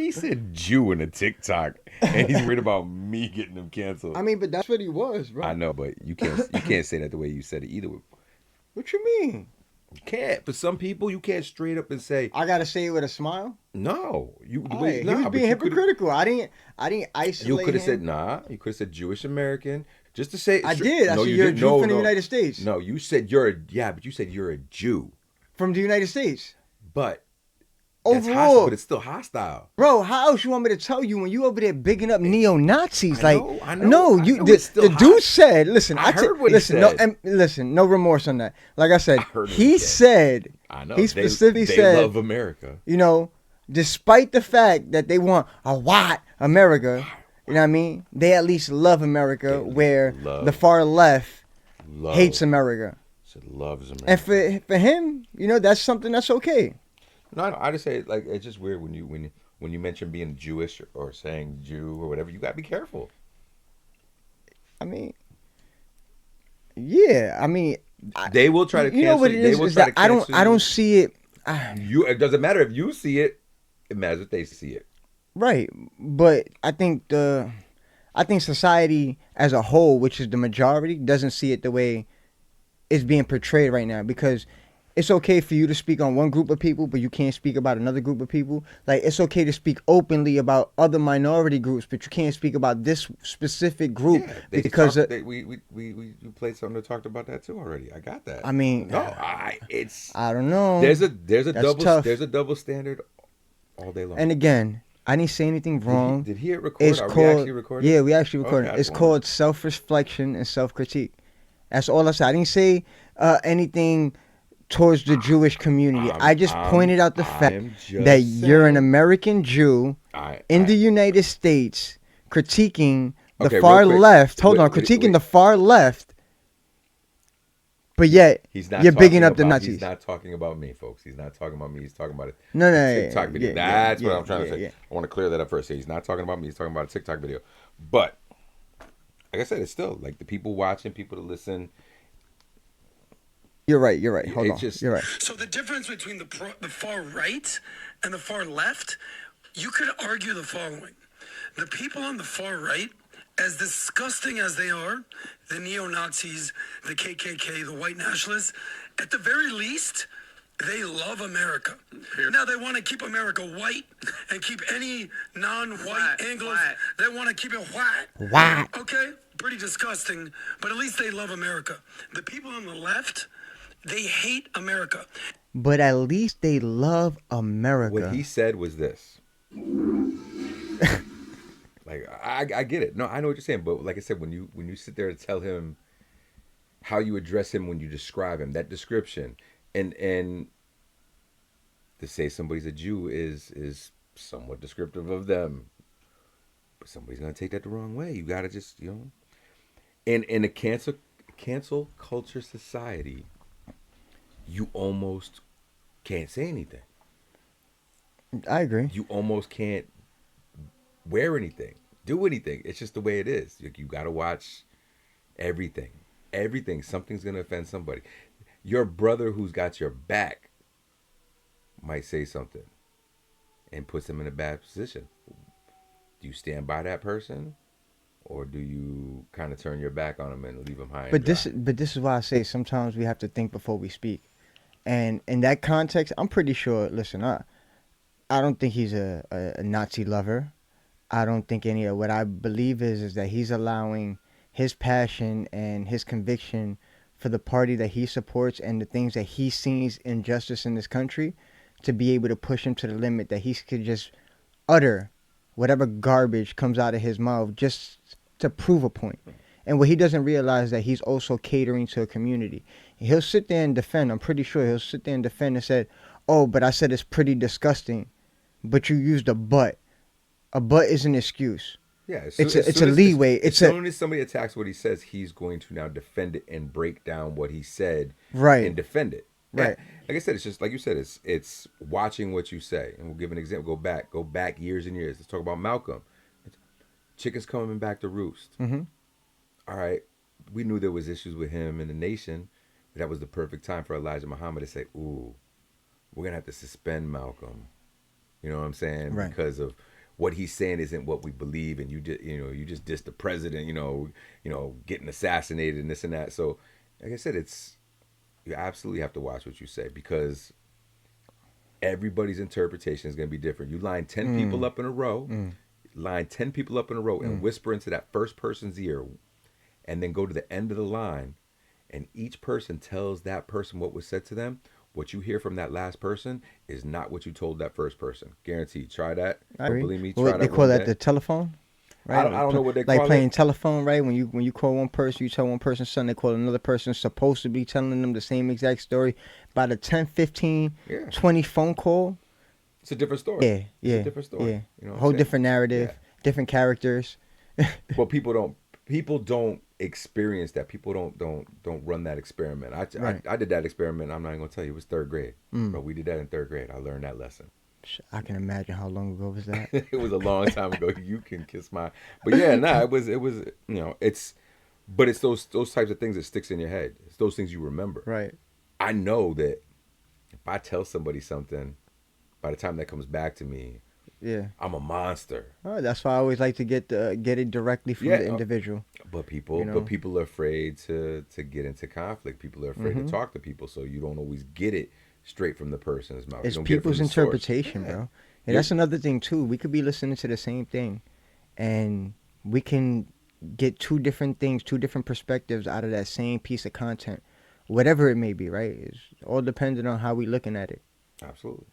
he said Jew in a TikTok, and he's worried about me getting him canceled. I mean, but that's what he was, bro. I know, but you can't say that the way you said it either. What you mean? You can't. For some people, you can't straight up and say I gotta say it with a smile. no. You the All way right, nah, he was but being you could've- hypocritical. I didn't isolate You could have said him. nah. You could have said Jewish American. Just to say I did. I No, said you you're a didn't. Jew No, from the no. United States. No, you said but you said you're a Jew. From the United States. But that's hostile, Overall, but it's still hostile. bro, how else you want me to tell you when you over there bigging up neo-Nazis? I like, know, I no, know the it's still dude hot. said, listen, I heard what he listen, said. no, and listen, no remorse on that. Like I said, heard what he he said, I know. he specifically they said, love America. you know, despite the fact that they want a white America, you know what I mean? They at least love America, where the far left hates America. So loves America. And for him, you know, that's something that's okay. No, I just say like it's just weird when you mention being Jewish or saying Jew or whatever. You gotta be careful. I mean, yeah, I mean, They will try to cancel. You know what it is that I don't see it. It doesn't matter if you see it. It matters if they see it. Right, but I think society as a whole, which is the majority, doesn't see it the way it's being portrayed right now, because it's okay for you to speak on one group of people, but you can't speak about another group of people. Like, it's okay to speak openly about other minority groups, but you can't speak about this specific group because we played something that talked about that too already. I got that. I mean, no, I don't know. There's a tough. There's a double standard all day long. And again, I didn't say anything wrong. Did he hit record? We actually recording? Yeah, we actually recorded. Okay, it's called self-reflection and self-critique. That's all I said. I didn't say anything towards the Jewish community. I just pointed out the fact that you're an American Jew in the United States critiquing the far left. Hold on, critiquing the far left. But yet, you're bigging up the Nazis. He's not talking about me, folks. He's not talking about me. He's talking about it. No, TikTok video. That's what I'm trying to say. Yeah. I want to clear that up first. He's not talking about me. He's talking about a TikTok video. But like I said, it's still like the people watching, people to listen. You're right. Hold on. You're right. So the difference between the far right and the far left, you could argue the following. The people on the far right, as disgusting as they are, the neo-Nazis, the KKK, the white nationalists, at the very least, they love America. Now they want to keep America white and keep any non-white Anglos. They want to keep it white. White. Okay, pretty disgusting, but at least they love America. The people on the left, they hate America. But at least they love America. What he said was this. Like I get it. No, I know what you're saying. But like I said, when you sit there to tell him how you address him when you describe him, that description, and to say somebody's a Jew is somewhat descriptive of them. But somebody's gonna take that the wrong way. You gotta just in a cancel culture society, you almost can't say anything. I agree. You almost can't wear anything, do anything. It's just the way it is. You gotta watch everything. Something's gonna offend somebody. Your brother who's got your back might say something and puts him in a bad position. Do you stand by that person, or do you kind of turn your back on him and leave him high? But this is why I say sometimes we have to think before we speak. And in that context, I'm pretty sure. Listen, I don't think he's a Nazi lover. I don't think any of what I believe is that he's allowing his passion and his conviction for the party that he supports and the things that he sees injustice in this country to be able to push him to the limit that he could just utter whatever garbage comes out of his mouth just to prove a point. And what he doesn't realize that he's also catering to a community. He'll sit there and defend. I'm pretty sure he'll sit there and defend and said, oh, but I said it's pretty disgusting. But you used a but. A but is an excuse. Yeah, it's a leeway. As soon as somebody attacks what he says, he's going to now defend it and break down what he said, right, and defend it. Right. Yeah. Like I said, it's just like you said. It's watching what you say. And we'll give an example. Go back years and years. Let's talk about Malcolm. Chickens coming back to roost. Mm-hmm. All right, we knew there was issues with him and the nation. But that was the perfect time for Elijah Muhammad to say, "Ooh, we're gonna have to suspend Malcolm." You know what I'm saying? Right. Because of what he's saying isn't what we believe, and you just dissed the president, getting assassinated and this and that. So, like I said, you absolutely have to watch what you say because everybody's interpretation is going to be different. You line 10 people up in a row, and whisper into that first person's ear, and then go to the end of the line, and each person tells that person what was said to them. What you hear from that last person is not what you told that first person. Guaranteed. Try that. I Don't agree. believe me. Well, Try they that call one that day. the telephone, right? I don't know what they like call playing it. telephone, right? When you call one person, you tell one person something, they call another person supposed to be telling them the same exact story. By the 10, 15, Yeah. 20 phone call, It's a different story. yeah, It's a yeah, different story. yeah. You know what Whole I'm saying? different narrative, Yeah. different characters. Well, people don't experience that. People don't run that experiment. Right. I did that experiment. I'm not even gonna tell you. It was third grade, Mm. but we did that in third grade. I learned that lesson. I can imagine how long ago was that. It was a long time ago. You can kiss my. But yeah, nah. It was. But it's those types of things that sticks in your head. It's those things you remember. Right. I know that if I tell somebody something, by the time that comes back to me, Yeah. I'm a monster. Oh, that's why I always like to get it directly from the individual. But people are afraid to get into conflict. People are afraid to talk to people, so you don't always get it straight from the person's mouth. It's You don't get it from people's the source. interpretation, Yeah. bro. And that's another thing too. We could be listening to the same thing, and we can get two different things, two different perspectives out of that same piece of content, whatever it may be. Right? It's all dependent on how we looking at it. Absolutely.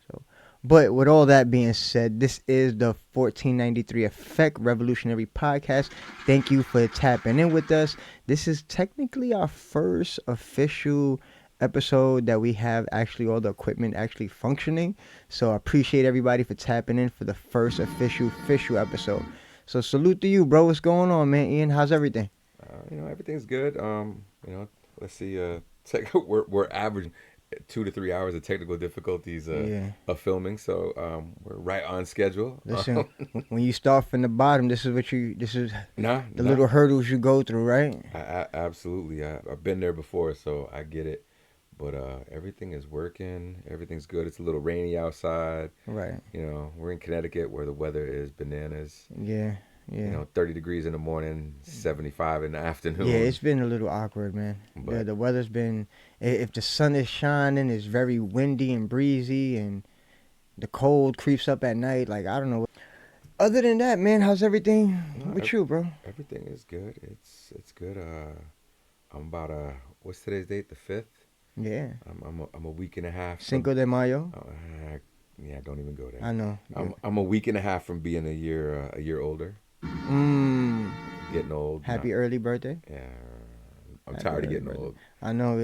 But with all that being said, this is the 1493 Effect Revolutionary Podcast. Thank you for tapping in with us. This is technically our first official episode that we have actually all the equipment actually functioning. So I appreciate everybody for tapping in for the first official episode. So salute to you, bro. What's going on, man? Ian, how's everything? Everything's good. Let's see. We're averaging 2 to 3 hours of technical difficulties of filming, so we're right on schedule. Listen, when you start from the bottom, this is the little hurdles you go through, right? Absolutely. I've been there before, so I get it. But everything is working. Everything's good. It's a little rainy outside. Right. We're in Connecticut where the weather is bananas. Yeah. 30 degrees in the morning, 75 in the afternoon. Yeah, it's been a little awkward, man. The weather's been, if the sun is shining, it's very windy and breezy, and the cold creeps up at night. Like, I don't know. Other than that, man, how's everything with you, bro? Everything is good. It's good. I'm about what's today's date? The 5th. Yeah. I'm a week and a half. Cinco de Mayo. Yeah, don't even go there. I know. I'm a week and a half from being a year older. Getting old. Happy early birthday. Yeah, I'm tired of getting old. I know.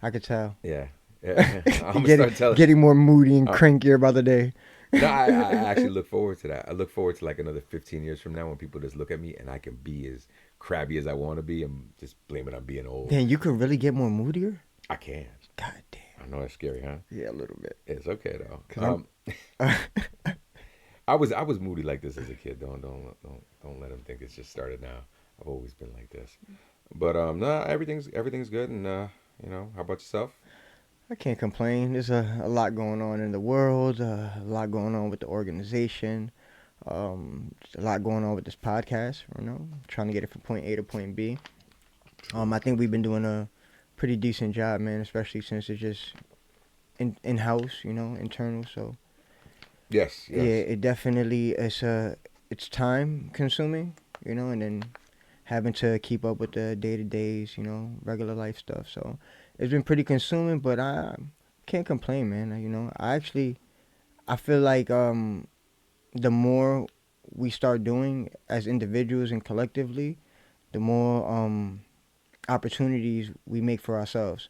I could tell. Yeah. I'm getting more moody and crankier by the day. No, I actually look forward to that. I look forward to like another 15 years from now when people just look at me and I can be as crabby as I want to be and just blame it on being old. Damn, you could really get more moodier? I can. God damn. I know that's scary, huh? Yeah, a little bit. It's okay though. I was moody like this as a kid. Don't let them think it's just started now. I've always been like this. But no, everything's good. And how about yourself? I can't complain. There's a lot going on in the world. A lot going on with the organization. A lot going on with this podcast. Trying to get it from point A to point B. I think we've been doing a pretty decent job, man. Especially since it's just in house, internal. So. Yes. Yeah, it definitely it's time consuming, and then having to keep up with the day-to-days, regular life stuff. So it's been pretty consuming, but I can't complain, man. I feel like the more we start doing as individuals and collectively, the more opportunities we make for ourselves.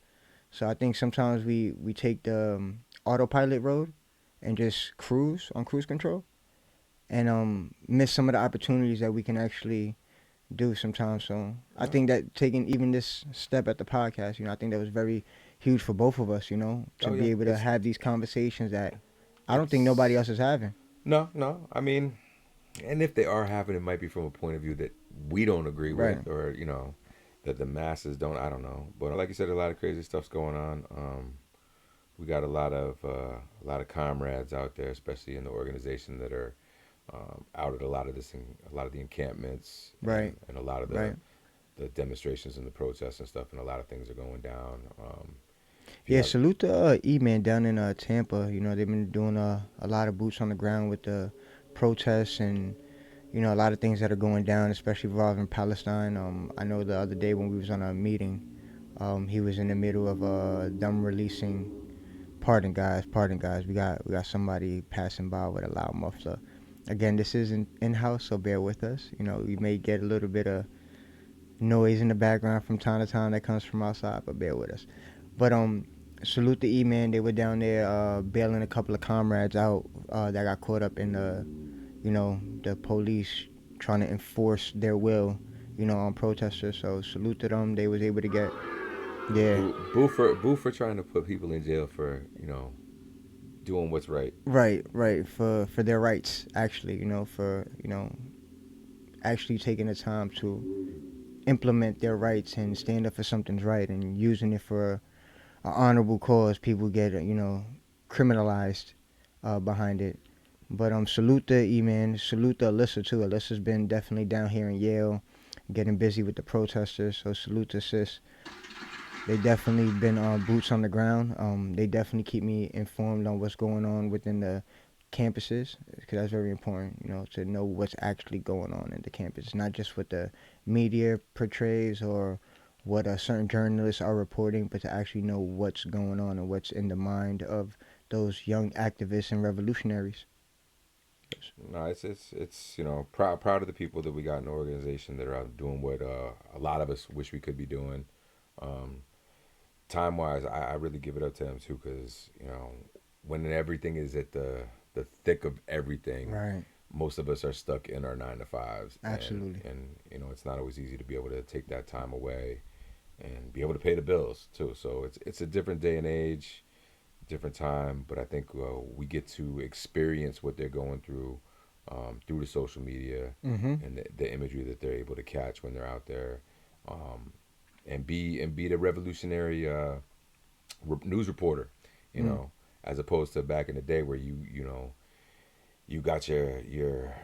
So I think sometimes we take the autopilot road and just cruise control and miss some of the opportunities that we can actually do sometimes. So I think that taking even this step at the podcast, I think that was very huge for both of us, to be able to have these conversations that I don't think nobody else is having. No. I mean, and if they are having, it might be from a point of view that we don't agree with, or that the masses don't. I don't know. But like you said, a lot of crazy stuff's going on. We got a lot of comrades out there, especially in the organization, that are out at a lot of a lot of the encampments, Right. and a lot of Right. the demonstrations and the protests and stuff, and a lot of things are going down. If you Yeah, have, salute to E-Man down in Tampa. You know, they've been doing a lot of boots on the ground with the protests and, you know, a lot of things that are going down, especially involving Palestine. I know the other day when we was on a meeting, he was in the middle of them releasing, pardon guys, we got somebody passing by with a loud muffler. Again, this isn't in-house, so bear with us. You know, you may get a little bit of noise in the background from time to time that comes from outside, but bear with us. But salute the E-Man. They were down there bailing a couple of comrades out that got caught up in the, you know, the police trying to enforce their will, you know, on protesters. So salute to them. They was able to get, yeah, boo for trying to put people in jail for, doing what's right. right, for their rights. Actually, you know, for actually taking the time to implement their rights and stand up for something's right and using it for an honorable cause. People get criminalized behind it. But salute to E-Man, salute to Alyssa too. Alyssa's been definitely down here in Yale, getting busy with the protesters. So salute to sis. They definitely been boots on the ground. They definitely keep me informed on what's going on within the campuses, because that's very important. You know, to know what's actually going on in the campus, not just what the media portrays or what certain journalists are reporting, but to actually know what's going on and what's in the mind of those young activists and revolutionaries. No, it's proud of the people that we got in the organization that are out doing what a lot of us wish we could be doing. Um, Time wise, I really give it up to them too, because when everything is at the thick of everything, Right. most of us are stuck in our 9 to 5s, Absolutely. and it's not always easy to be able to take that time away and be able to pay the bills too. So it's a different day and age, different time, but I think we get to experience what they're going through the social media Mm-hmm. and the imagery that they're able to catch when they're out there, um, and be the revolutionary news reporter, you Mm. know, as opposed to back in the day where you got your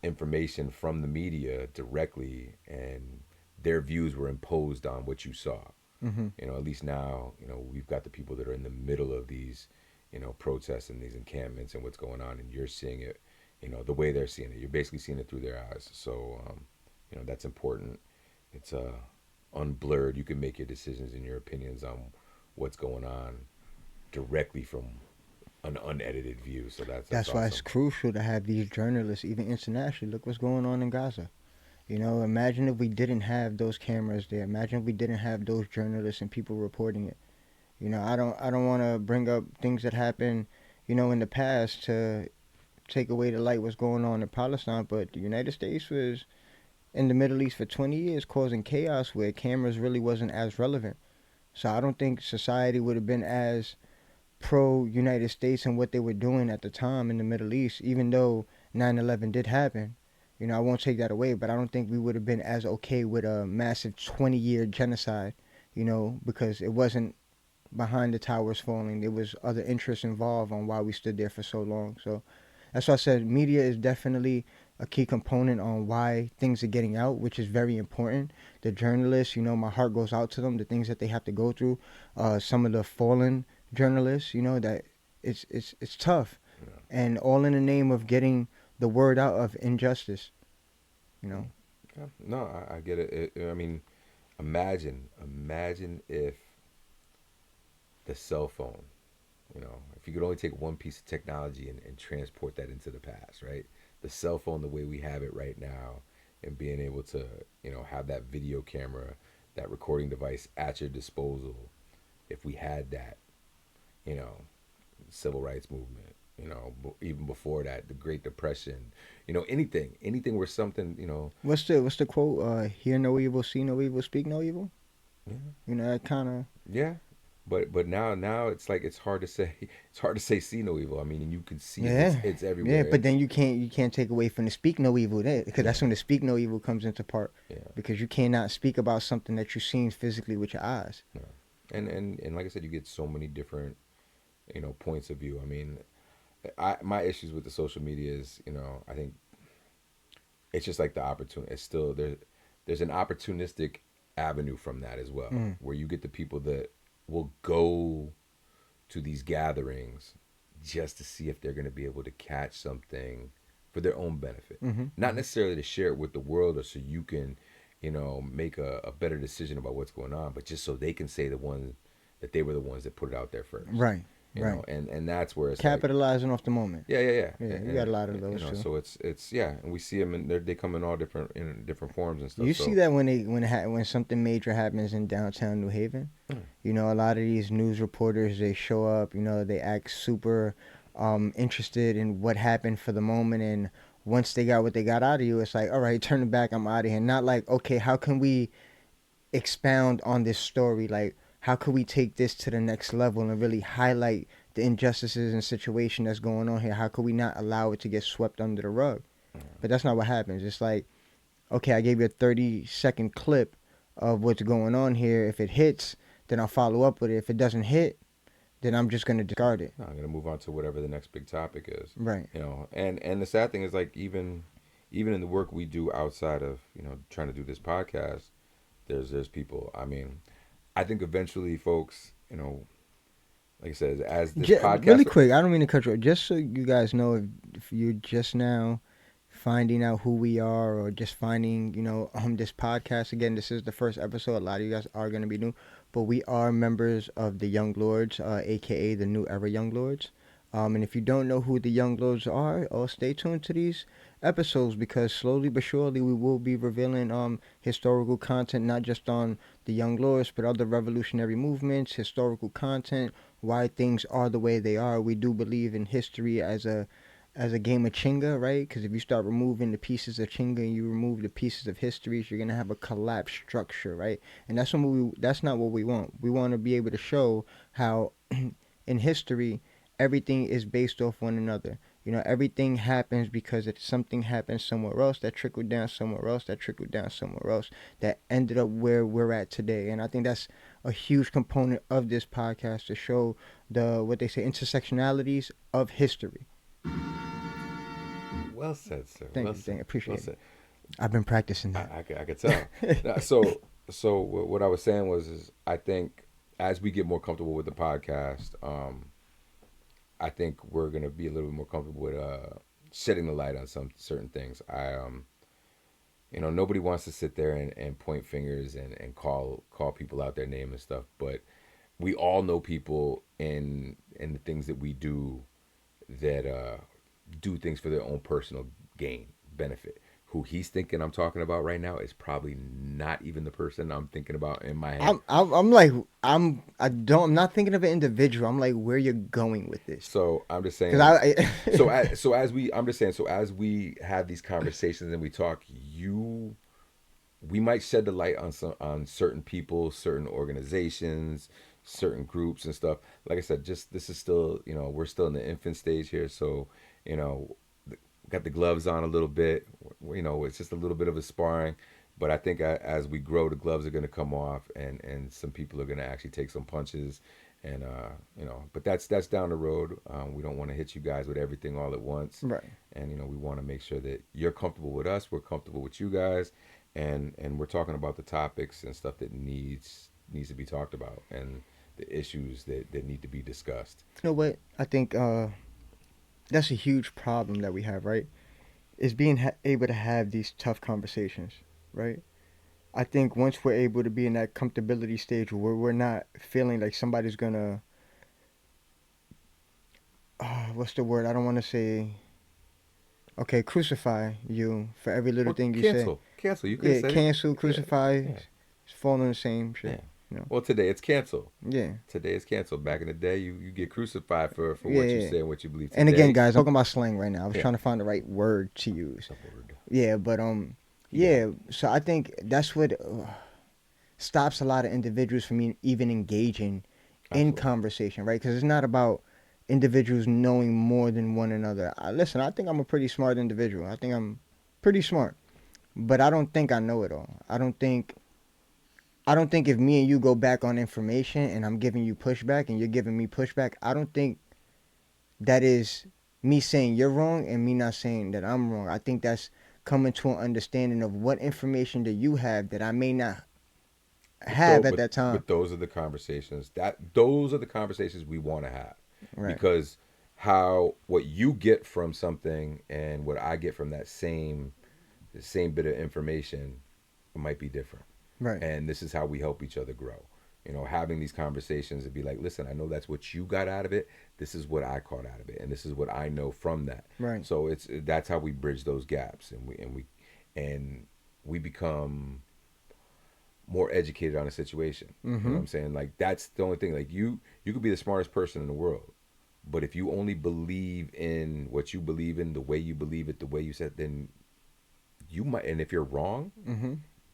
information from the media directly, and their views were imposed on what you saw. Mm-hmm. At least now, we've got the people that are in the middle of these, protests and these encampments and what's going on, and you're seeing it, the way they're seeing it. You're basically seeing it through their eyes. So, that's important. It's unblurred. You can make your decisions and your opinions on what's going on directly from an unedited view. So that's That's why it's awesome. crucial to have these journalists, even internationally. Look what's going on in Gaza. You know, imagine if we didn't have those cameras there. Imagine if we didn't have those journalists and people reporting it. You know, I don't want to bring up things that happened, you know, in the past to take away the light what's going on in Palestine, but the United States was in the Middle East for 20 years causing chaos where cameras really wasn't as relevant. So I don't think society would have been as pro United States and what they were doing at the time in the Middle East, even though 9/11 did happen. You know, I won't take that away, but I don't think we would have been as okay with a massive 20-year genocide, you know, because it wasn't behind the towers falling. There was other interests involved on why we stood there for so long. So that's why I said media is definitely a key component on why things are getting out, which is very important. The journalists, you know, my heart goes out to them, the things that they have to go through. Some of the fallen journalists, you know, that it's tough, Yeah. and all in the name of getting the word out of injustice. You know. Yeah. No, I get it. I mean, imagine if the cell phone, if you could only take one piece of technology and transport that into the past, right? The cell phone, the way we have it right now, and being able to, have that video camera, that recording device at your disposal. If we had that, you know, civil rights movement, even before that, the Great Depression, anything where something, What's the quote? Hear no evil, see no evil, speak no evil. yeah, You know that kind of. yeah. But now it's like it's hard to say it's hard to say see no evil. I mean, and you can see it. It's Yeah, it's yeah, everywhere. but then you can't take away from the speak no evil there, because Yeah, that's when the speak no evil comes into part, yeah, because you cannot speak about something that you've seen physically with your eyes. yeah. And like I said, you get so many different points of view. I mean, my issues with the social media is, I think it's just like the opportunity. It's still there. There's an opportunistic avenue from that as well, Mm. where you get the people that will go to these gatherings just to see if they're going to be able to catch something for their own benefit, Mm-hmm. not Mm-hmm. necessarily to share it with the world or so you can, make a better decision about what's going on, but just so they can say the one that they were the ones that put it out there first. Right. Right. And that's where it's like, Capitalizing off the moment. yeah, yeah, yeah, Yeah, we got and, a lot of those too. so it's yeah, and we see them and they come in all different forms and stuff. You see So that when something major happens in downtown New Haven, a lot of these news reporters, they show up. They act super interested in what happened for the moment, and once they got what they got out of you, it's like, all right, turn it back, I'm out of here. Not like, okay, how can we expound on this story? Like, how could we take this to the next level and really highlight the injustices and situation that's going on here? How could we not allow it to get swept under the rug? But that's not what happens. It's like, okay, I gave you a 30-second clip of what's going on here. If it hits, then I'll follow up with it. If it doesn't hit, then I'm just going to discard it. no, I'm gonna move on to whatever the next big topic is. Right. And the sad thing is, like, even in the work we do outside of trying to do this podcast, there's people. I mean, I think eventually, folks, like I said, as this podcast, Really quick, I don't mean to cut you off. Just so you guys know, if you're just now finding out who we are or just finding, this podcast, again, this is the first episode. A lot of you guys are going to be new, but we are members of the Young Lords, a.k.a. the New Era Young Lords. And if you don't know who the Young Lords are, stay tuned to these episodes, because slowly but surely we will be revealing historical content, not just on the Young Lords, but other revolutionary movements, historical content, why things are the way they are. We do believe in history as a game of Chinga, right? Because if you start removing the pieces of Chinga and you remove the pieces of history, you're gonna have a collapsed structure, right? And that's not what we want. We want to be able to show how in history everything is based off one another. Everything happens because something happened somewhere else that trickled down somewhere else that trickled down somewhere else that ended up where we're at today. And I think that's a huge component of this podcast, to show what they say, intersectionalities of history. well said, sir. Thank Well you, said. Well appreciate it. said. I've been practicing that. I could tell. Now, so what I was saying is I think as we get more comfortable with the podcast, I think we're gonna be a little bit more comfortable with shedding the light on some certain things. Nobody wants to sit there and point fingers and call people out their name and stuff, but we all know people in the things that we do that do things for their own personal gain benefit. Who he's thinking I'm talking about right now is probably not even the person I'm thinking about in my head. I'm like, I'm not thinking of an individual. I'm like, where you're going with this? So I'm just saying. Because I'm just saying. So as we have these conversations and we talk, we might shed the light on certain people, certain organizations, certain groups and stuff. Like I said, just this is still, we're still in the infant stage here. So, got the gloves on a little bit. It's just a little bit of a sparring. But I think as we grow, the gloves are going to come off, and some people are going to actually take some punches, and But that's down the road. We don't want to hit you guys with everything all at once, right. And we want to make sure that you're comfortable with us, we're comfortable with you guys, and we're talking about the topics and stuff that needs to be talked about, and the issues that need to be discussed. You know what? I think that's a huge problem that we have, right? Is being able to have these tough conversations, right? I think once we're able to be in that comfortability stage where we're not feeling like somebody's gonna, what's the word? I don't want to say, okay, crucify you for every little thing you say. Cancel. You can say cancel, crucify, yeah. It's falling in the same shit. Yeah. You know? Well, today it's canceled. Yeah. Today it's canceled. Back in the day, you get crucified for what you say and what you believe. Today, and again, guys, I'm talking about slang right now. I was Yeah. trying to find the right word to use. Word. Yeah, but yeah. So I think that's what stops a lot of individuals from even engaging in conversation, right? Because it's not about individuals knowing more than one another. Listen, I think I'm a pretty smart individual. I think I'm pretty smart, but I don't think I know it all. I don't think if me and you go back on information and I'm giving you pushback and you're giving me pushback, I don't think that is me saying you're wrong and me not saying that I'm wrong. I think that's coming to an understanding of what information that you have that I may not have at that time. But those are the conversations those are the conversations we want to have, Right. because how what you get from something and what I get from that same bit of information might be different, Right. and this is how we help each other grow. Having these conversations and be like, listen, I know that's what you got out of it. This is what I caught out of it, and this is what I know from that. Right. So that's how we bridge those gaps, and we become more educated on a situation. You know what I'm saying? Like, that's the only thing. Like, you could be the smartest person in the world, but if you only believe in what you believe in, the way you believe it, the way you said, then you might. And if you're wrong,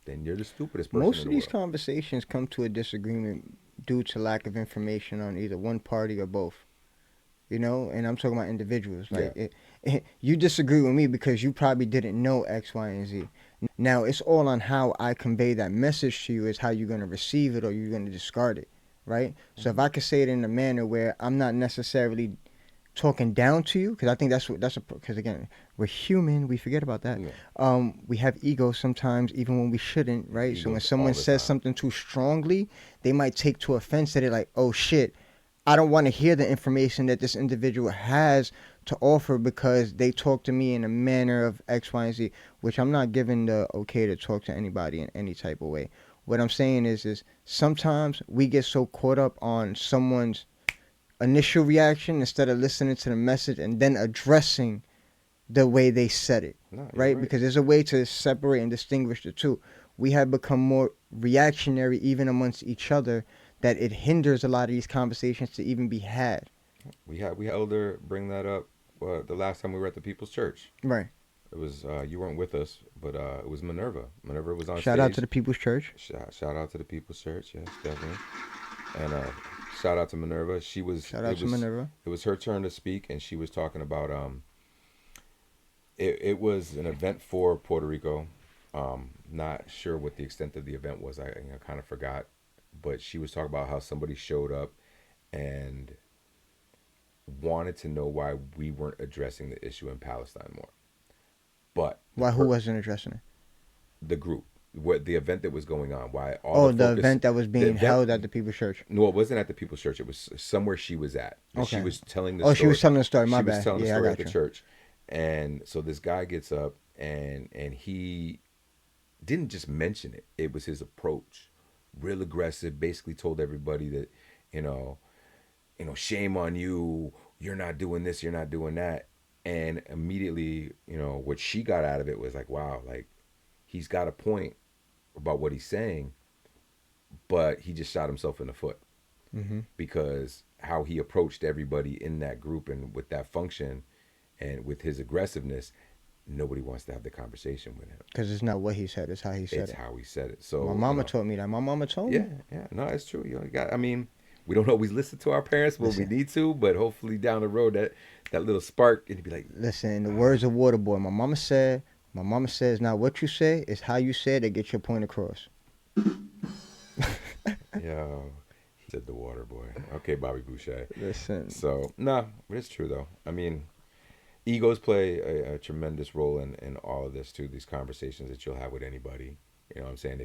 then you're the stupidest person Most in of the these world. conversations come to a disagreement due to lack of information on either one party or both. And I'm talking about individuals. Like, you disagree with me because you probably didn't know X, Y, and Z. Now, it's all on how I convey that message to you, is how you're going to receive it or you're going to discard it, right? So if I could say it in a manner where I'm not necessarily talking down to you, because I think because again, we're human, we forget about that. We have ego sometimes, even when we shouldn't, right? So when Egos all someone the says time. something too strongly, they might take to offense at it, like, oh shit, I don't want to hear the information that this individual has to offer because they talk to me in a manner of X, Y, and Z, which I'm not giving the okay to talk to anybody in any type of way. What I'm saying is sometimes we get so caught up on someone's initial reaction instead of listening to the message and then addressing the way they said it, No, you're right? right. Because there's a way to separate and distinguish the two. We have become more reactionary even amongst each other, that it hinders a lot of these conversations to even be had. We had Elder bring that up the last time we were at the People's Church. Right. It was you weren't with us, but it was Minerva. Minerva was on Shout out to stage. the People's Church. Shout out to the People's Church, yes, definitely. And shout out to Minerva. She was Shout out to Minerva. it was her turn to speak, and she was talking about it was an event for Puerto Rico. Not sure what the extent of the event was. I kind of forgot, but she was talking about how somebody showed up and wanted to know why we weren't addressing the issue in Palestine more. But Why? Who wasn't addressing it? the group, what the event that was going on, why all Oh, the the focus, event that was the being event. held at the People's Church. No, it wasn't at the People's Church. It was somewhere she was at. And she Okay. was telling the Oh, story. she was telling the story. My She was bad. telling the Yeah, I story got at the you. church, and so this guy gets up and he didn't just mention it. It was his approach, real aggressive. Basically, told everybody that, you know, shame on you. You're not doing this. You're not doing that. And immediately, what she got out of it was like, wow, like he's got a point about what he's saying, but he just shot himself in the foot because how he approached everybody in that group and with that function and with his aggressiveness, nobody wants to have the conversation with him. Because it's not what he said; it's how he said It's it. how he said it. So My mama taught me that. My mama told yeah, me. yeah, no, it's true. I mean, we don't always listen to our parents when we Listen. need to, but hopefully down the road that little spark, it'd be like, Listen, in the words of Waterboy, my mama says, not what you say, it's how you say it that gets your point across. yo, he said the water boy. Okay, Bobby Boucher. Listen. So nah, but it's true though. I mean, egos play a tremendous role in all of this too. These conversations that you'll have with anybody. You know what I'm saying?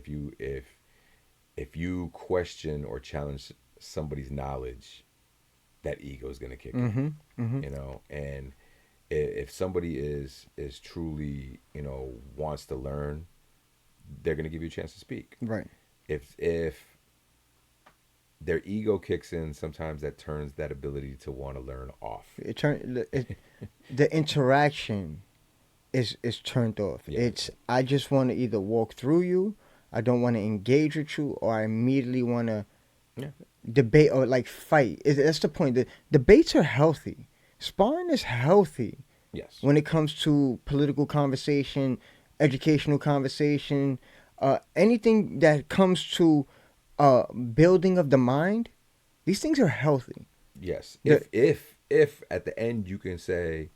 If you question or challenge somebody's knowledge, that ego is gonna kick in. And if somebody is truly wants to learn, they're gonna give you a chance to speak. Right. If their ego kicks in, sometimes that turns that ability to want to learn off. The interaction is turned off. Yeah. It's, I just want to either walk through you, I don't want to engage with you, or I immediately want to debate or like fight. That's the point. The debates are healthy. Sparring is healthy. Yes. When it comes to political conversation, educational conversation, anything that comes to building of the mind, these things are healthy. Yes. If at the end you can say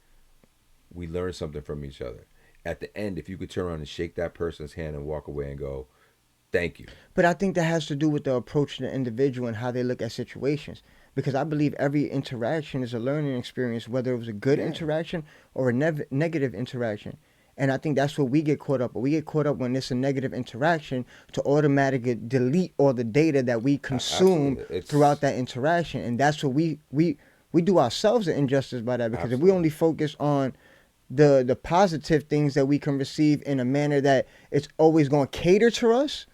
we learned something from each other. At the end, if you could turn around and shake that person's hand and walk away and go, thank you. But I think that has to do with the approach to the individual and how they look at situations. because I believe every interaction is a learning experience, whether it was a good Yeah. interaction or a negative interaction. And I think that's what we get caught up. But we get caught up when it's a negative interaction to automatically delete all the data that we consume Absolutely. throughout that interaction. And that's what we do ourselves an injustice by that, because if we Absolutely. only focus on the positive things that we can receive in a manner that it's always going to cater to us,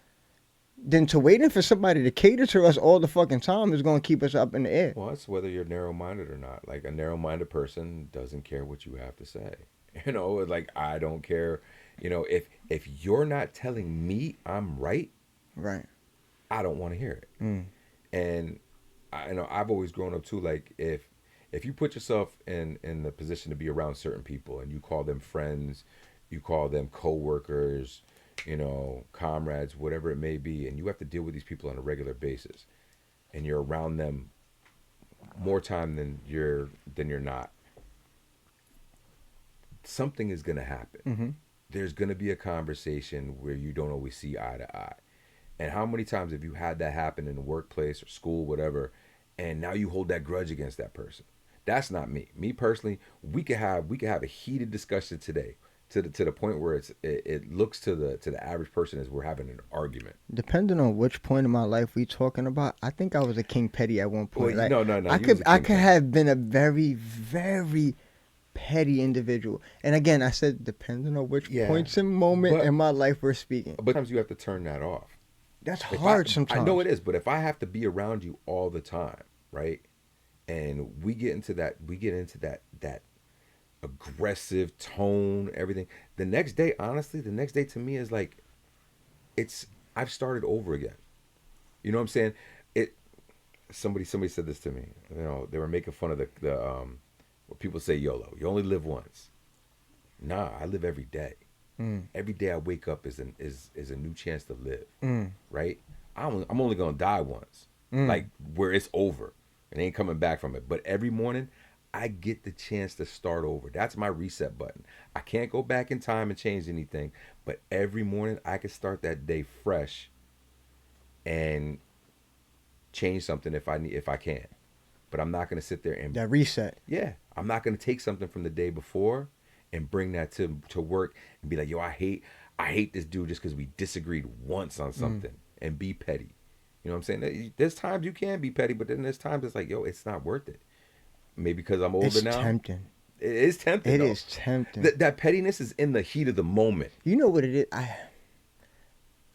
then to waiting for somebody to cater to us all the fucking time is going to keep us up in the air. Well, it's whether you're narrow-minded or not. Like a narrow-minded person doesn't care what you have to say. You know, like I don't care. You know, if you're not telling me I'm right, Right. I don't want to hear it. Mm. And I you know I've always grown up too. Like if you put yourself in the position to be around certain people and you call them friends, you call them coworkers, you know, comrades, whatever it may be, and you have to deal with these people on a regular basis, and you're around them more time than you're not, something is gonna happen. Mm-hmm. There's gonna be a conversation where you don't always see eye to eye. And how many times have you had that happen in the workplace or school, whatever, and now you hold that grudge against that person? That's not me. Me personally, we could have a heated discussion today to the point where it looks to the average person as we're having an argument. Depending on which point in my life we talking about, I think I was a king petty at one Well, point. Like, no, I you was could a I king could Petty. have been a very very petty individual. And again, I said depending on which Yeah, points and moment but in my life we're speaking. but sometimes you have to turn that off. That's If hard I know sometimes. it is, but if I have to be around you all the time, right? And we get into that aggressive tone, everything. The next day to me is like it's I've started over again. You know what I'm saying? It somebody said this to me. You know, they were making fun of the what people say YOLO. You only live once. Nah, I live every day. Mm, Every day I wake up is a new chance to live, mm, right? I'm only gonna die once, mm. like where it's over and ain't coming back from it. But every morning, I get the chance to start over. That's my reset button. I can't go back in time and change anything, but every morning I can start that day fresh and change something if I can. But I'm not gonna sit there and That reset. yeah, I'm not gonna take something from the day before and bring that to work and be like, yo, I hate this dude just because we disagreed once on Mm. something and be petty. You know what I'm saying? There's times you can be petty, but then there's times it's like, yo, it's not worth it. Maybe because I'm older It's now. tempting. It is tempting It though. is tempting. That pettiness is in the heat of the moment. You know what it is?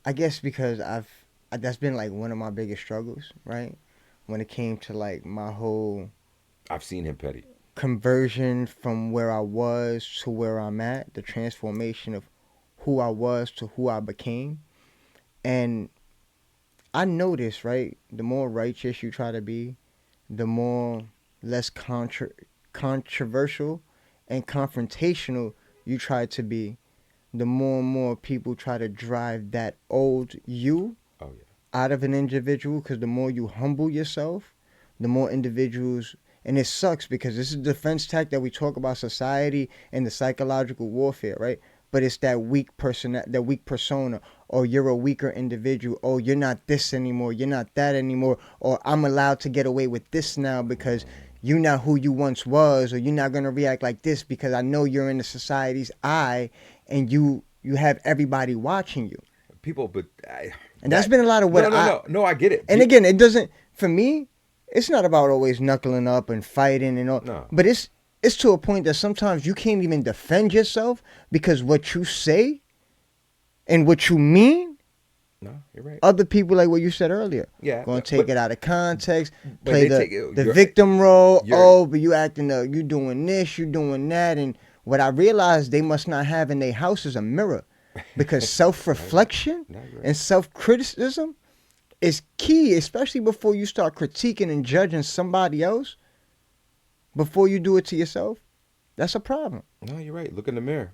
I guess because that's been like one of my biggest struggles, right? When it came to like my whole I've seen him petty. conversion from where I was to where I'm at, the transformation of who I was to who I became. And I noticed, right, the more righteous you try to be, the more less controversial and confrontational you try to be, the more and more people try to drive that old you Oh yeah. out of an individual, because the more you humble yourself, the more individuals, and it sucks because this is a defense tactic that we talk about society and the psychological warfare, right? But it's that weak person, that weak persona, or you're a weaker individual, or you're not this anymore, you're not that anymore, or I'm allowed to get away with this now because you're not who you once was, or you're not gonna react like this because I know you're in the society's eye, and you have everybody watching you. People, And that's been a lot of what no, I get it. and again, it doesn't, for me, it's not about always knuckling up and fighting and all. No. But it's to a point that sometimes you can't even defend yourself because what you say and what you mean, No, you're right. other people, like what you said earlier, Yeah, going to take it out of context, but play they take the you're- victim role. you're- Oh, but you acting you doing this, you doing that. And what I realized they must not have in their house is a mirror, because self-reflection No, you're right. and self-criticism is key, especially before you start critiquing and judging somebody else. Before you do it to yourself, that's a problem. No, you're right. Look in the mirror.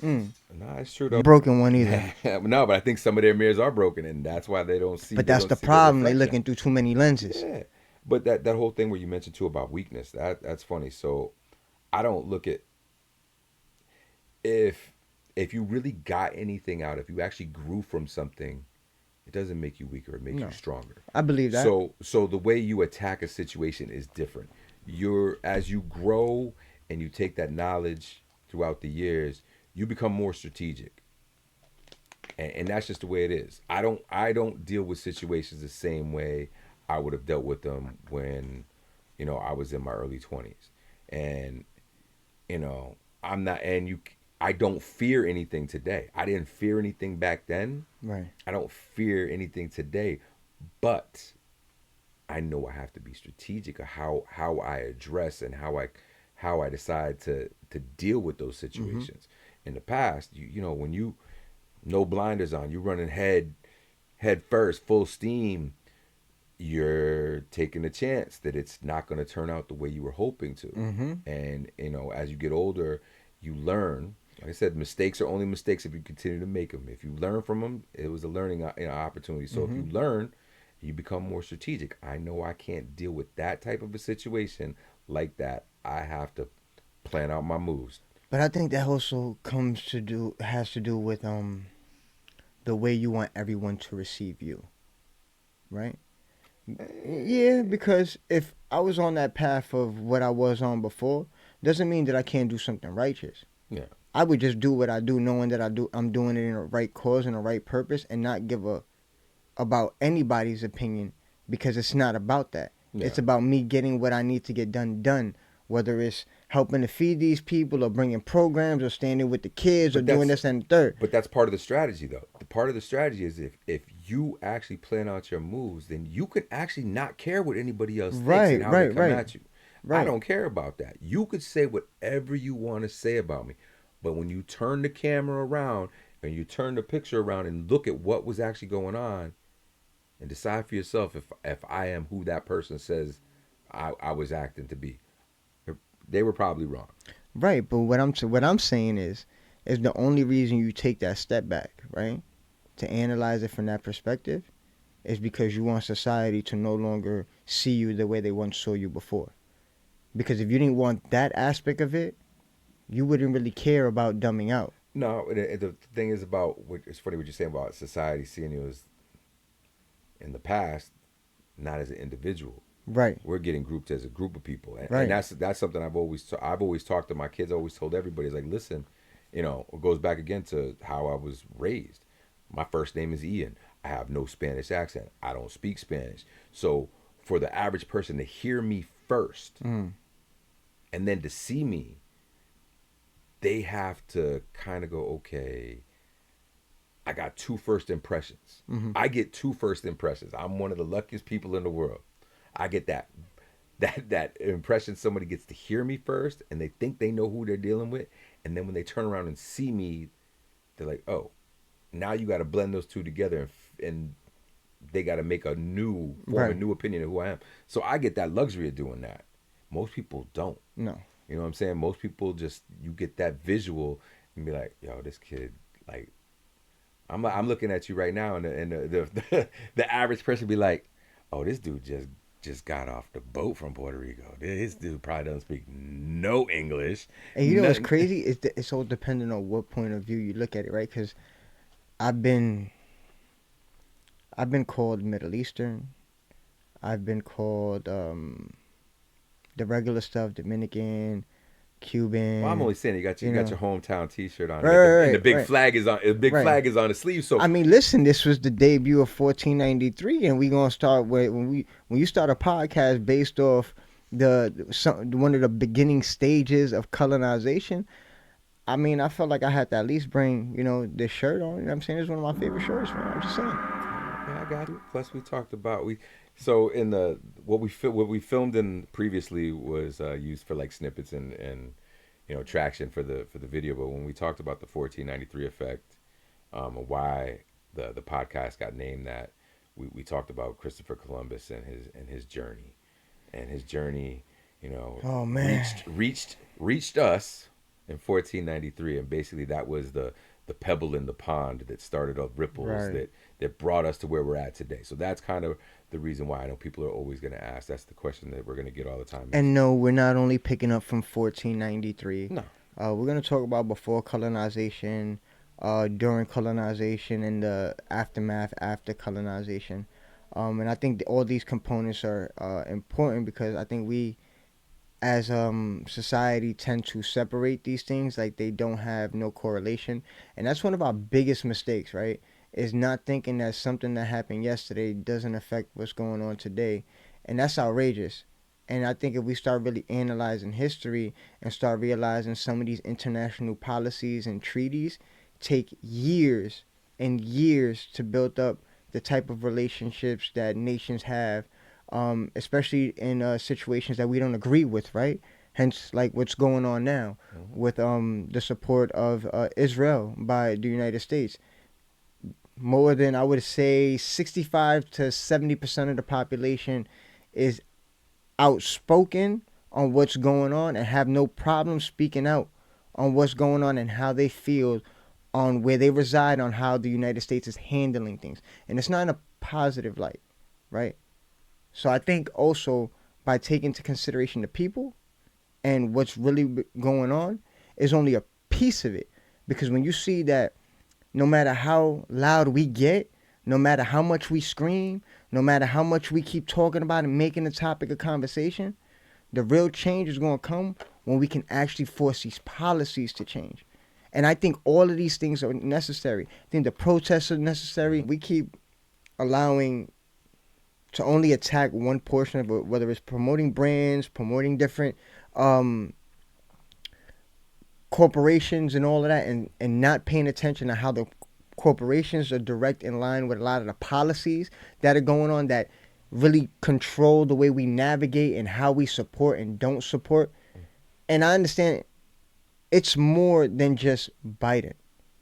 Mm. No, it's true though. Broken one either. No, but I think some of their mirrors are broken, and that's why they don't see. But they that's don't the see problem. They reflection. looking through too many lenses. Yeah, but that whole thing where you mentioned too about weakness, that's funny. So I don't look at if you really got anything out, if you actually grew from something, It doesn't make you weaker. It makes you No, stronger. I believe that. So the way you attack a situation is different. As you grow and you take that knowledge throughout the years, you become more strategic, and that's just the way it is. I don't deal with situations the same way I would have dealt with them when, I was in my early 20s, and you know I'm not, and you I don't fear anything today. I didn't fear anything back then. Right. I don't fear anything today, but I know I have to be strategic of how I address and how I decide to deal with those Mm-hmm. situations. In the past, when you no blinders on, you running head first, full steam, you're taking a chance that it's not going to turn out the way you were hoping to. Mm-hmm. And as you get older, you learn. Like I said, mistakes are only mistakes if you continue to make them. If you learn from them, it was a learning opportunity. So if Mm-hmm. you learn, you become more strategic. I know I can't deal with that type of a situation like that. I have to plan out my moves. But I think that also has to do with the way you want everyone to receive you, right? Yeah, because if I was on that path of what I was on before, doesn't mean that I can't do something righteous. Yeah. I would just do what I do, knowing that I'm doing it in a right cause and a right purpose, and not give a about anybody's opinion, because it's not about that. Yeah. It's about me getting what I need to get done. Whether it's helping to feed these people, or bringing programs, or standing with the kids, or But doing that's this and the third. but that's part of the strategy though. The part of the strategy is if you actually plan out your moves, then you can actually not care what anybody else thinks and Right, how they right, come right, at you. I right, don't care about that. You could say whatever you want to say about me. But when you turn the camera around and you turn the picture around and look at what was actually going on and decide for yourself if I am who that person says I was acting to be. They were probably wrong. right. But what I'm saying is the only reason you take that step back, right, to analyze it from that perspective, is because you want society to no longer see you the way they once saw you before. Because if you didn't want that aspect of it, you wouldn't really care about dumbing out. No, the thing is about it's funny what you're saying about society seeing you as in the past, not as an individual. Right, We're getting grouped as a group of people, and right, that's something I've always talked to my kids. I always told everybody is like, listen, it goes back again to how I was raised. My first name is Ian. I have no Spanish accent. I don't speak Spanish. So for the average person to hear me first mm, and then to see me, they have to kind of go, okay, I got two first impressions. hmm, I get two first impressions. I'm one of the luckiest people in the world. I get that impression. Somebody gets to hear me first, and they think they know who they're dealing with, and then when they turn around and see me, they're like, "Oh, now you got to blend those two together, and they got to make form a right. new opinion of who I am." So I get that luxury of doing that. Most people don't. No, You know what I'm saying? Most people just you get that visual and be like, "Yo, this kid like." I'm looking at you right now, and the average person be like, "Oh, this dude just got off the boat from Puerto Rico. This dude probably doesn't speak no English, and you know what's nothing." crazy? It's all dependent on what point of view you look at it, right? Because I've been I've been called Middle Eastern. I've been called the regular stuff, Dominican, Well, I'm Cuban. only saying you got your hometown T-shirt on, Right, and the right, right, big right, flag is on. The big right. flag is on the sleeve. So I mean, listen, this was the debut of 1493, and we gonna start with when you start a podcast based off one of the beginning stages of colonization. I mean, I felt like I had to at least bring this shirt on. You know what I'm saying? It's one of my favorite shirts, man. I'm just saying. yeah, I got you. Plus, we talked about so in the what we filmed in previously was used for like snippets and traction for the video. But when we talked about the 1493 effect, why the podcast got named that, we talked about Christopher Columbus and his journey, and his journey, Oh man, reached us in 1493, and basically that was the pebble in the pond that started up ripples right. that brought us to where we're at today. So that's kind of the reason why I know people are always going to ask. That's the question that we're going to get all the time. Is And no, we're not only picking up from 1493. no, We're gonna talk about before colonization, during colonization and the aftermath after colonization. And I think all these components are important because I think we as society tend to separate these things like they don't have no correlation, and that's one of our biggest mistakes, right? Is not thinking that something that happened yesterday doesn't affect what's going on today, and that's outrageous. And I think if we start really analyzing history and start realizing some of these international policies and treaties take years and years to build up the type of relationships that nations have, especially in situations that we don't agree with, right? Hence, like what's going on now Mm-hmm. with the support of Israel by the United States. More than I would say 65 to 70% of the population is outspoken on what's going on and have no problem speaking out on what's going on and how they feel on where they reside on how the United States is handling things. And it's not in a positive light, right? So I think also by taking into consideration the people and what's really going on is only a piece of it. Because when you see that no matter how loud we get, no matter how much we scream, no matter how much we keep talking about and making the topic of conversation, the real change is going to come when we can actually force these policies to change. And I think all of these things are necessary. I think the protests are necessary. We keep allowing to only attack one portion of it, whether it's promoting brands, promoting different um, corporations and all of that, and not paying attention to how the corporations are direct in line with a lot of the policies that are going on that really control the way we navigate and how we support and don't support. And I understand it's more than just Biden.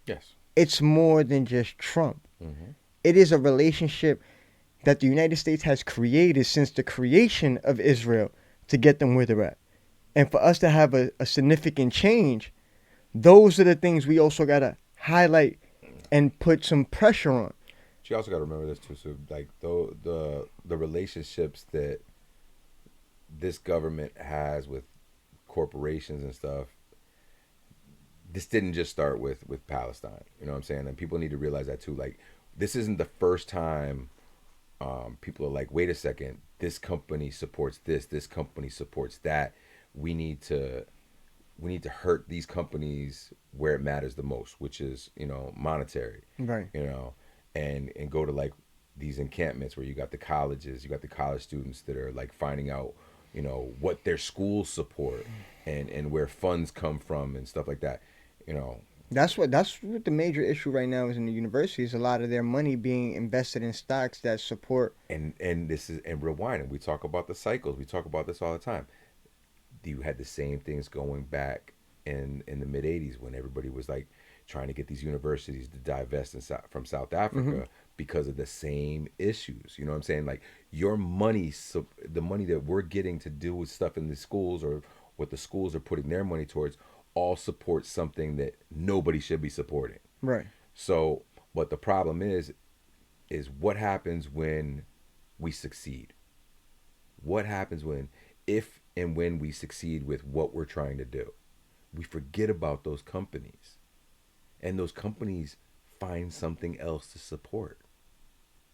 Yes. It's more than just Trump. Mm-hmm. It is a relationship that the United States has created since the creation of Israel to get them where they're at. And for us to have a significant change, those are the things we also got to highlight and put some pressure on. But you also got to remember this too. So, like the relationships that this government has with corporations and stuff, this didn't just start with Palestine. You know what I'm saying? And people need to realize that too. Like, this isn't the first time people are like, wait a second, this company supports this company supports that. We need to we need to hurt these companies where it matters the most, which is, monetary, Right. you know, and go to like these encampments where you got the colleges, you got the college students that are like finding out, what their schools support and where funds come from and stuff like that, you know. That's what the major issue right now is in the universities. A lot of their money being invested in stocks that support. And this is and rewinding. We talk about the cycles. We talk about this all the time. You had the same things going back in the mid '80s when everybody was like trying to get these universities to divest from South Mm-hmm. Africa because of the same issues. You know what I'm saying? Like your money, so the money that we're getting to do with stuff in the schools or what the schools are putting their money towards, all supports something that nobody should be supporting. Right. So, what the problem is what happens when we succeed? What happens when, if and when we succeed with what we're trying to do? We forget about those companies, and those companies find something else to support.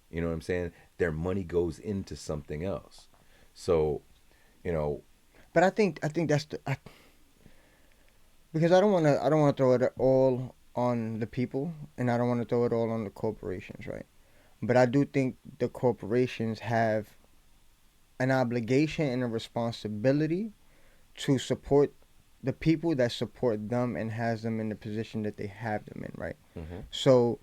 You know what I'm saying? Their money goes into something else. So, you know, But I think that's because I don't want to throw it all on the people and I don't want to throw it all on the corporations, right? But I do think the corporations have an obligation and a responsibility to support the people that support them and has them in the position that they have them in, right? hmm So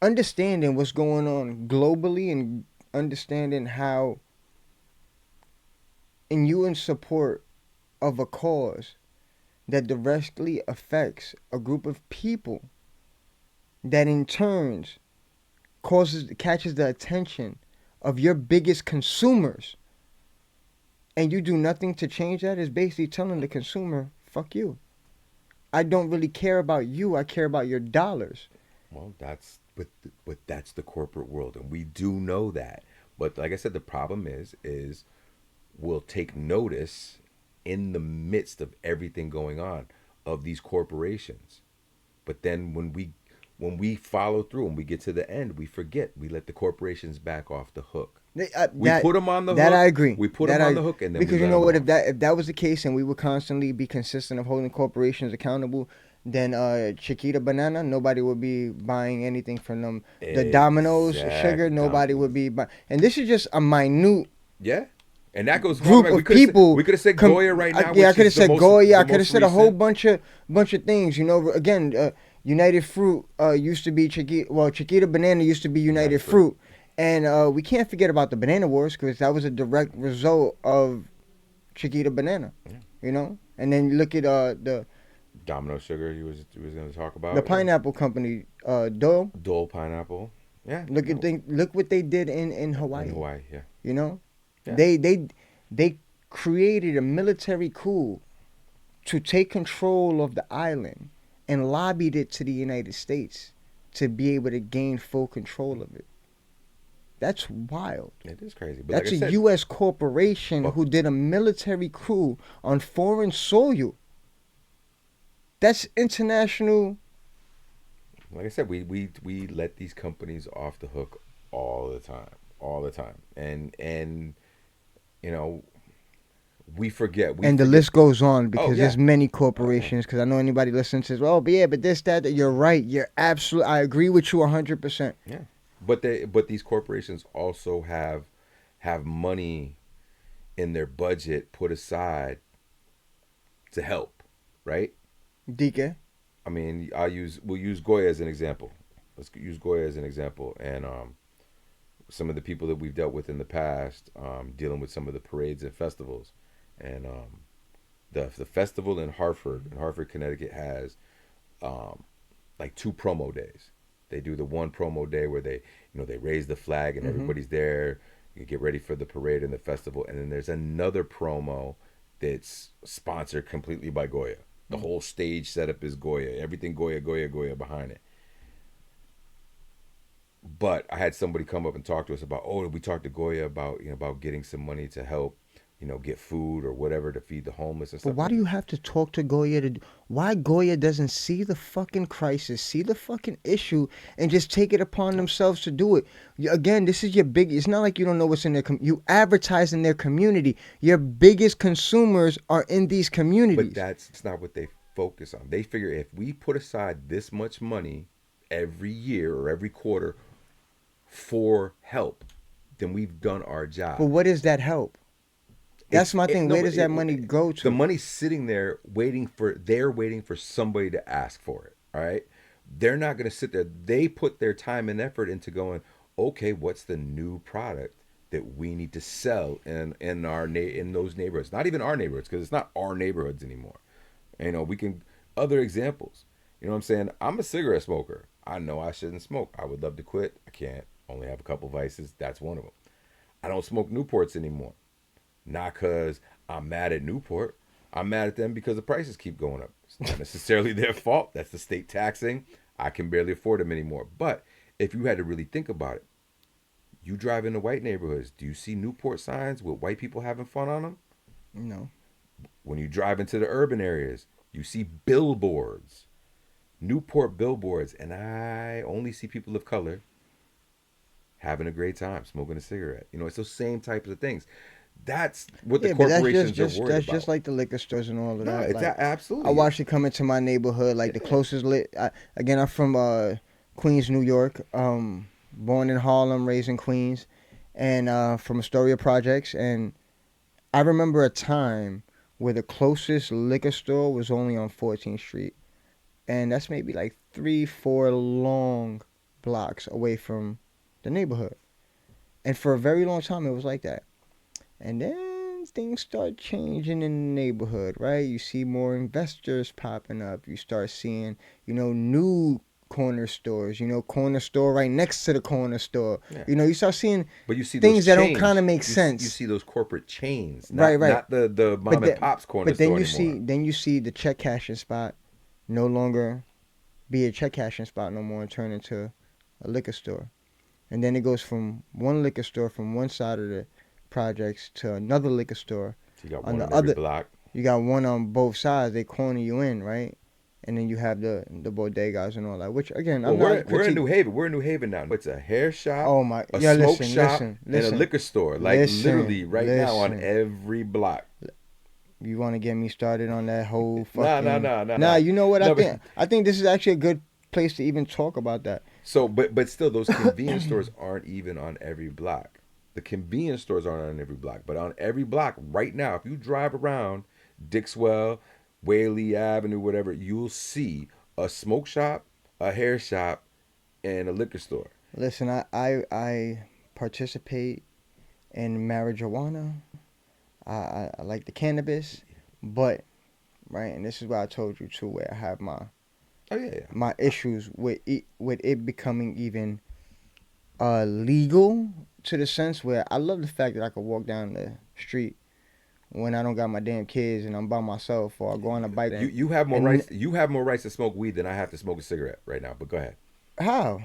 understanding what's going on globally and understanding how in you in support of a cause that directly affects a group of people that in turns catches the attention of your biggest consumers and you do nothing to change that is basically telling the consumer, fuck you. I don't really care about you. I care about your dollars. well, but that's the corporate world, and we do know that. But like I said, the problem is we'll take notice in the midst of everything going on of these corporations. But then when we follow through and we get to the end, we forget. We let the corporations back off the hook. We That put them on the that hook. I agree. We put That them on I the hook, and then we because you let know them what, off. if that was the case and we would constantly be consistent of holding corporations accountable, then Chiquita Banana, nobody would be buying anything from them. The Domino's sugar, Exactly. nobody would be buying. And this is just a minute Yeah, and that goes far group back. of people. We could have said Goya right now, Yeah, I which could have is the said most Goya. the I could have most said a whole recent. bunch of things. You know, again, United Fruit used to be Chiquita. Well, Chiquita Banana used to be United United Fruit. Fruit, and we can't forget about the Banana Wars because that was a direct result of Chiquita Banana. Yeah. You know, and then you look at Domino sugar. He was going to talk the about. pineapple company, Dole. Dole pineapple. Yeah. Look what they did in Hawaii. In Hawaii. Yeah. You know, Yeah. they created a military coup to take control of the island and lobbied it to the United States to be able to gain full control of it. That's wild. It is crazy. But That's like I a said, U.S. corporation but- who did a military coup on foreign soil. That's international. like I said, we let these companies off the hook all the time, and you know we forget. And the list goes on because yeah. there's many corporations. Because I know anybody listening says, "Oh, but yeah, but this, that." You're right. You're absolutely. I agree with you 100%. Yeah, but these corporations also have money in their budget put aside to help, right? DK. I mean, we'll use Goya as an example. Let's use Goya as an example, and some of the people that we've dealt with in the past, dealing with some of the parades and festivals, and the festival in Hartford, Connecticut has like 2 promo days. They do the one promo day where they raise the flag and everybody's there. You get ready for the parade and the festival, and then there's another promo that's sponsored completely by Goya. The whole stage setup is Goya. Everything Goya behind it. But I had somebody come up and talk to us about, we talked to Goya about about getting some money to help, get food or whatever to feed the homeless and stuff. But why do you have to talk to Goya why Goya doesn't see the fucking crisis, see the fucking issue, and just take it upon themselves to do it? Again, this is your big. It's not like you don't know what's in their. You advertise in their community. Your biggest consumers are in these communities. But that's not what they focus on. They figure if we put aside this much money every year or every quarter for help, then we've done our job. But what is that help? That's my thing. Where does that money go to? The money's sitting there waiting for somebody to ask for it. All right. They're not going to sit there. They put their time and effort into going, okay, what's the new product that we need to sell in those neighborhoods? Not even our neighborhoods, because it's not our neighborhoods anymore. We can other examples. You know what I'm saying? I'm a cigarette smoker. I know I shouldn't smoke. I would love to quit. I can't. Only have a couple vices. That's one of them. I don't smoke Newports anymore. Not because I'm mad at Newport. I'm mad at them because the prices keep going up. It's not necessarily their fault. That's the state taxing. I can barely afford them anymore. But if you had to really think about it, you drive into white neighborhoods. Do you see Newport signs with white people having fun on them? No. When you drive into the urban areas, you see billboards, Newport billboards, and I only see people of color having a great time, smoking a cigarette. It's those same types of things. That's what the corporations are worried about. That's just like the liquor stores and all of that. No, it's absolutely. I watched it come into my neighborhood. Like the closest again, I'm from Queens, New York. Born in Harlem, raised in Queens, and from Astoria Projects. And I remember a time where the closest liquor store was only on 14th Street, and that's maybe like 3-4 long blocks away from the neighborhood. And for a very long time, it was like that. And then things start changing in the neighborhood, right? You see more investors popping up. You start seeing, new corner stores, corner store right next to the corner store. Yeah. You start seeing but you see things that chains. don't kind of make sense. You see those corporate chains, right. Not the mom and pop's corner store anymore. But then you see the check cashing spot no longer be a check cashing spot no more and turn into a liquor store. And then it goes from one liquor store from one side of the projects to another liquor store. So you got one on the other block. You got one on both sides. They corner you in, right? and then you have the bodegas and all that. Which again, Well, I'm not we're in critique. New Haven. We're in New Haven now. It's a hair shop, Oh my, a yeah. smoke Listen, shop, listen, and a listen, liquor store. Like literally listen, right now on listen. every block. You want to get me started on that whole Nah, nah, fucking? nah, nah, Nah, nah. you know what I No, but think? I think this is actually a good place to even talk about that. so but still, those convenience stores aren't even on every block. The convenience stores aren't on every block, but on every block right now, if you drive around Dixwell, Whaley Avenue, whatever, you'll see a smoke shop, a hair shop, and a liquor store. Listen, I participate in marijuana. I like the cannabis, but right, and this is what I told you too, where I have Oh yeah, yeah. my issues with it becoming even legal, to the sense where I love the fact that I could walk down the street when I don't got my damn kids and I'm by myself, or I go on a bike You have more and rights. You have more rights to smoke weed than I have to smoke a cigarette right now. But go ahead. how?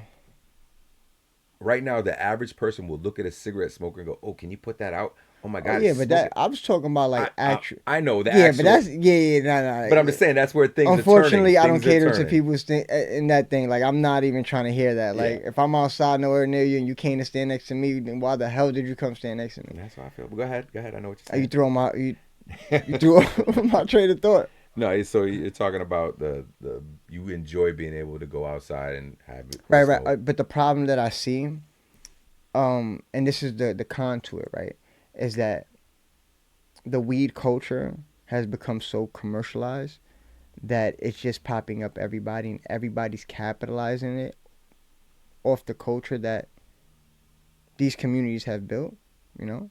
Right now, the average person will look at a cigarette smoker and go, "Oh, can you put that out? Oh my Oh God, yeah, it's but that smoking." I was talking about like actual. I know the Yeah, but actual, that's yeah, nah, but I'm nah. just saying that's where things are turning. Unfortunately, I don't Things are cater to turning. people's thing in that thing. Like I'm not even trying to hear that. Yeah, Like if I'm outside nowhere near you and you came to stand next to me, then why the hell did you come stand next to me? and that's how I feel. But go ahead, go ahead. I know what You you're throw my you threw my train of thought. No, so you're talking about the you enjoy being able to go outside and have a Right, right. smoke. But the problem that I see, and this is the con to it, right, is that the weed culture has become so commercialized that it's just popping up everybody and everybody's capitalizing it off the culture that these communities have built, you know?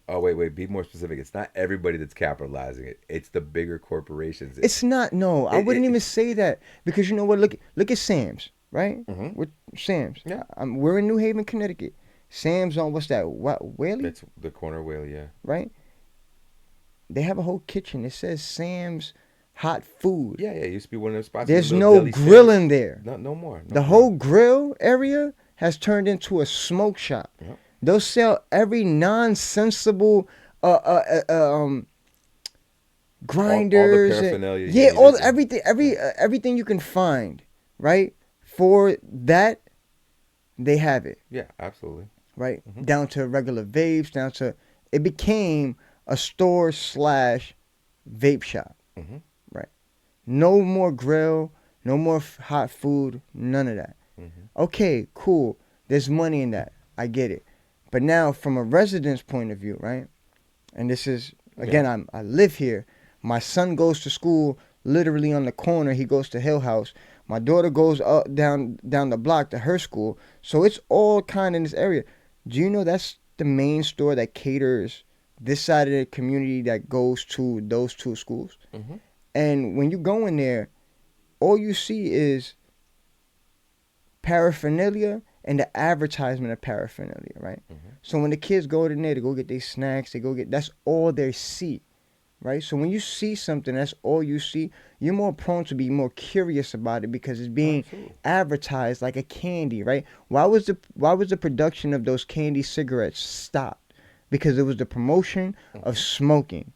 Oh wait, be more specific. It's not everybody that's capitalizing it. It's the bigger corporations. It's not, no, I wouldn't even say that, because you know what? Look at Sam's, right? Mhm. With Sam's. Yeah. We're in New Haven, Connecticut. Sam's on what's that? What, Whaley? That's the corner whale, yeah. Right? They have a whole kitchen. It says Sam's hot food. Yeah, yeah. It used to be one of those spots. There's Little no deli grill sandwich. in there. No, no more. No The more. whole grill area has turned into a smoke shop. Yep. They'll sell every nonsensible All the grinders, paraphernalia. You yeah, need all it. everything you can find, right? For that, they have it, Yeah, absolutely. right? Mhm. Down to regular vapes, down to it became a store slash vape shop, Hmm. right? No more grill, no more hot food, none of that. Hmm. Okay, cool. There's money in that. I get it. But now, from a resident's point of view, right? And this is again, I live here. My son goes to school literally on the corner. He goes to Hill House. My daughter goes up down the block to her school. So it's all kind of in this area. Do you know that's the main store that caters this side of the community that goes to those two schools? Hmm. And when you go in there, all you see is paraphernalia and the advertisement of paraphernalia, right? Hmm. So when the kids go in there to go get their snacks, they go get, that's all they see, right? So when you see something, that's all you see, you're more prone to be more curious about it because it's being Absolutely. advertised like a candy, right? Why was the production of those candy cigarettes stopped? Because it was the promotion of smoking,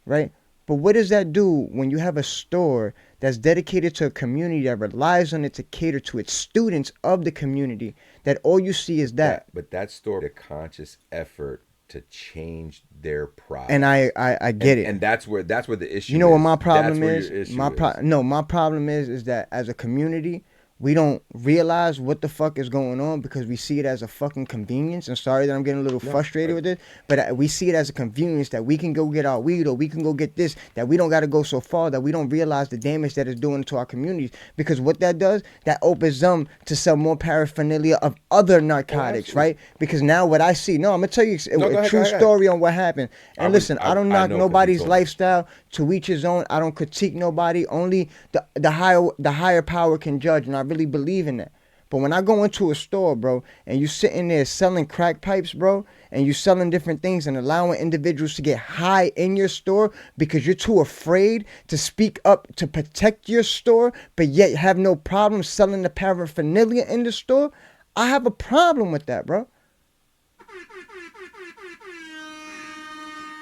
right? But what does that do when you have a store that's dedicated to a community that relies on it to cater to its students of the community, that all you see is that? But that store made a conscious effort to change their product. And I get it. And that's where the issue. You know what is. my problem That's where is? your issue My is. no, my problem is that as a community, we don't realize what the fuck is going on because we see it as a fucking convenience. And sorry that I'm getting a little frustrated with it, but we see it as a convenience that we can go get our weed or we can go get this, that we don't got to go so far, that we don't realize the damage that it's doing to our communities. Because what that does, that opens them to sell more paraphernalia of other narcotics, right? Because now what I see, no, I'm going to tell you a true story on what happened. And listen, I don't knock nobody's lifestyle, to each his own. I don't critique nobody. Only the higher power can judge, and I really believe in that. But when I go into a store, bro, and you sitting there selling crack pipes, bro, and you selling different things and allowing individuals to get high in your store because you're too afraid to speak up to protect your store, but yet have no problem selling the paraphernalia in the store, I have a problem with that, bro.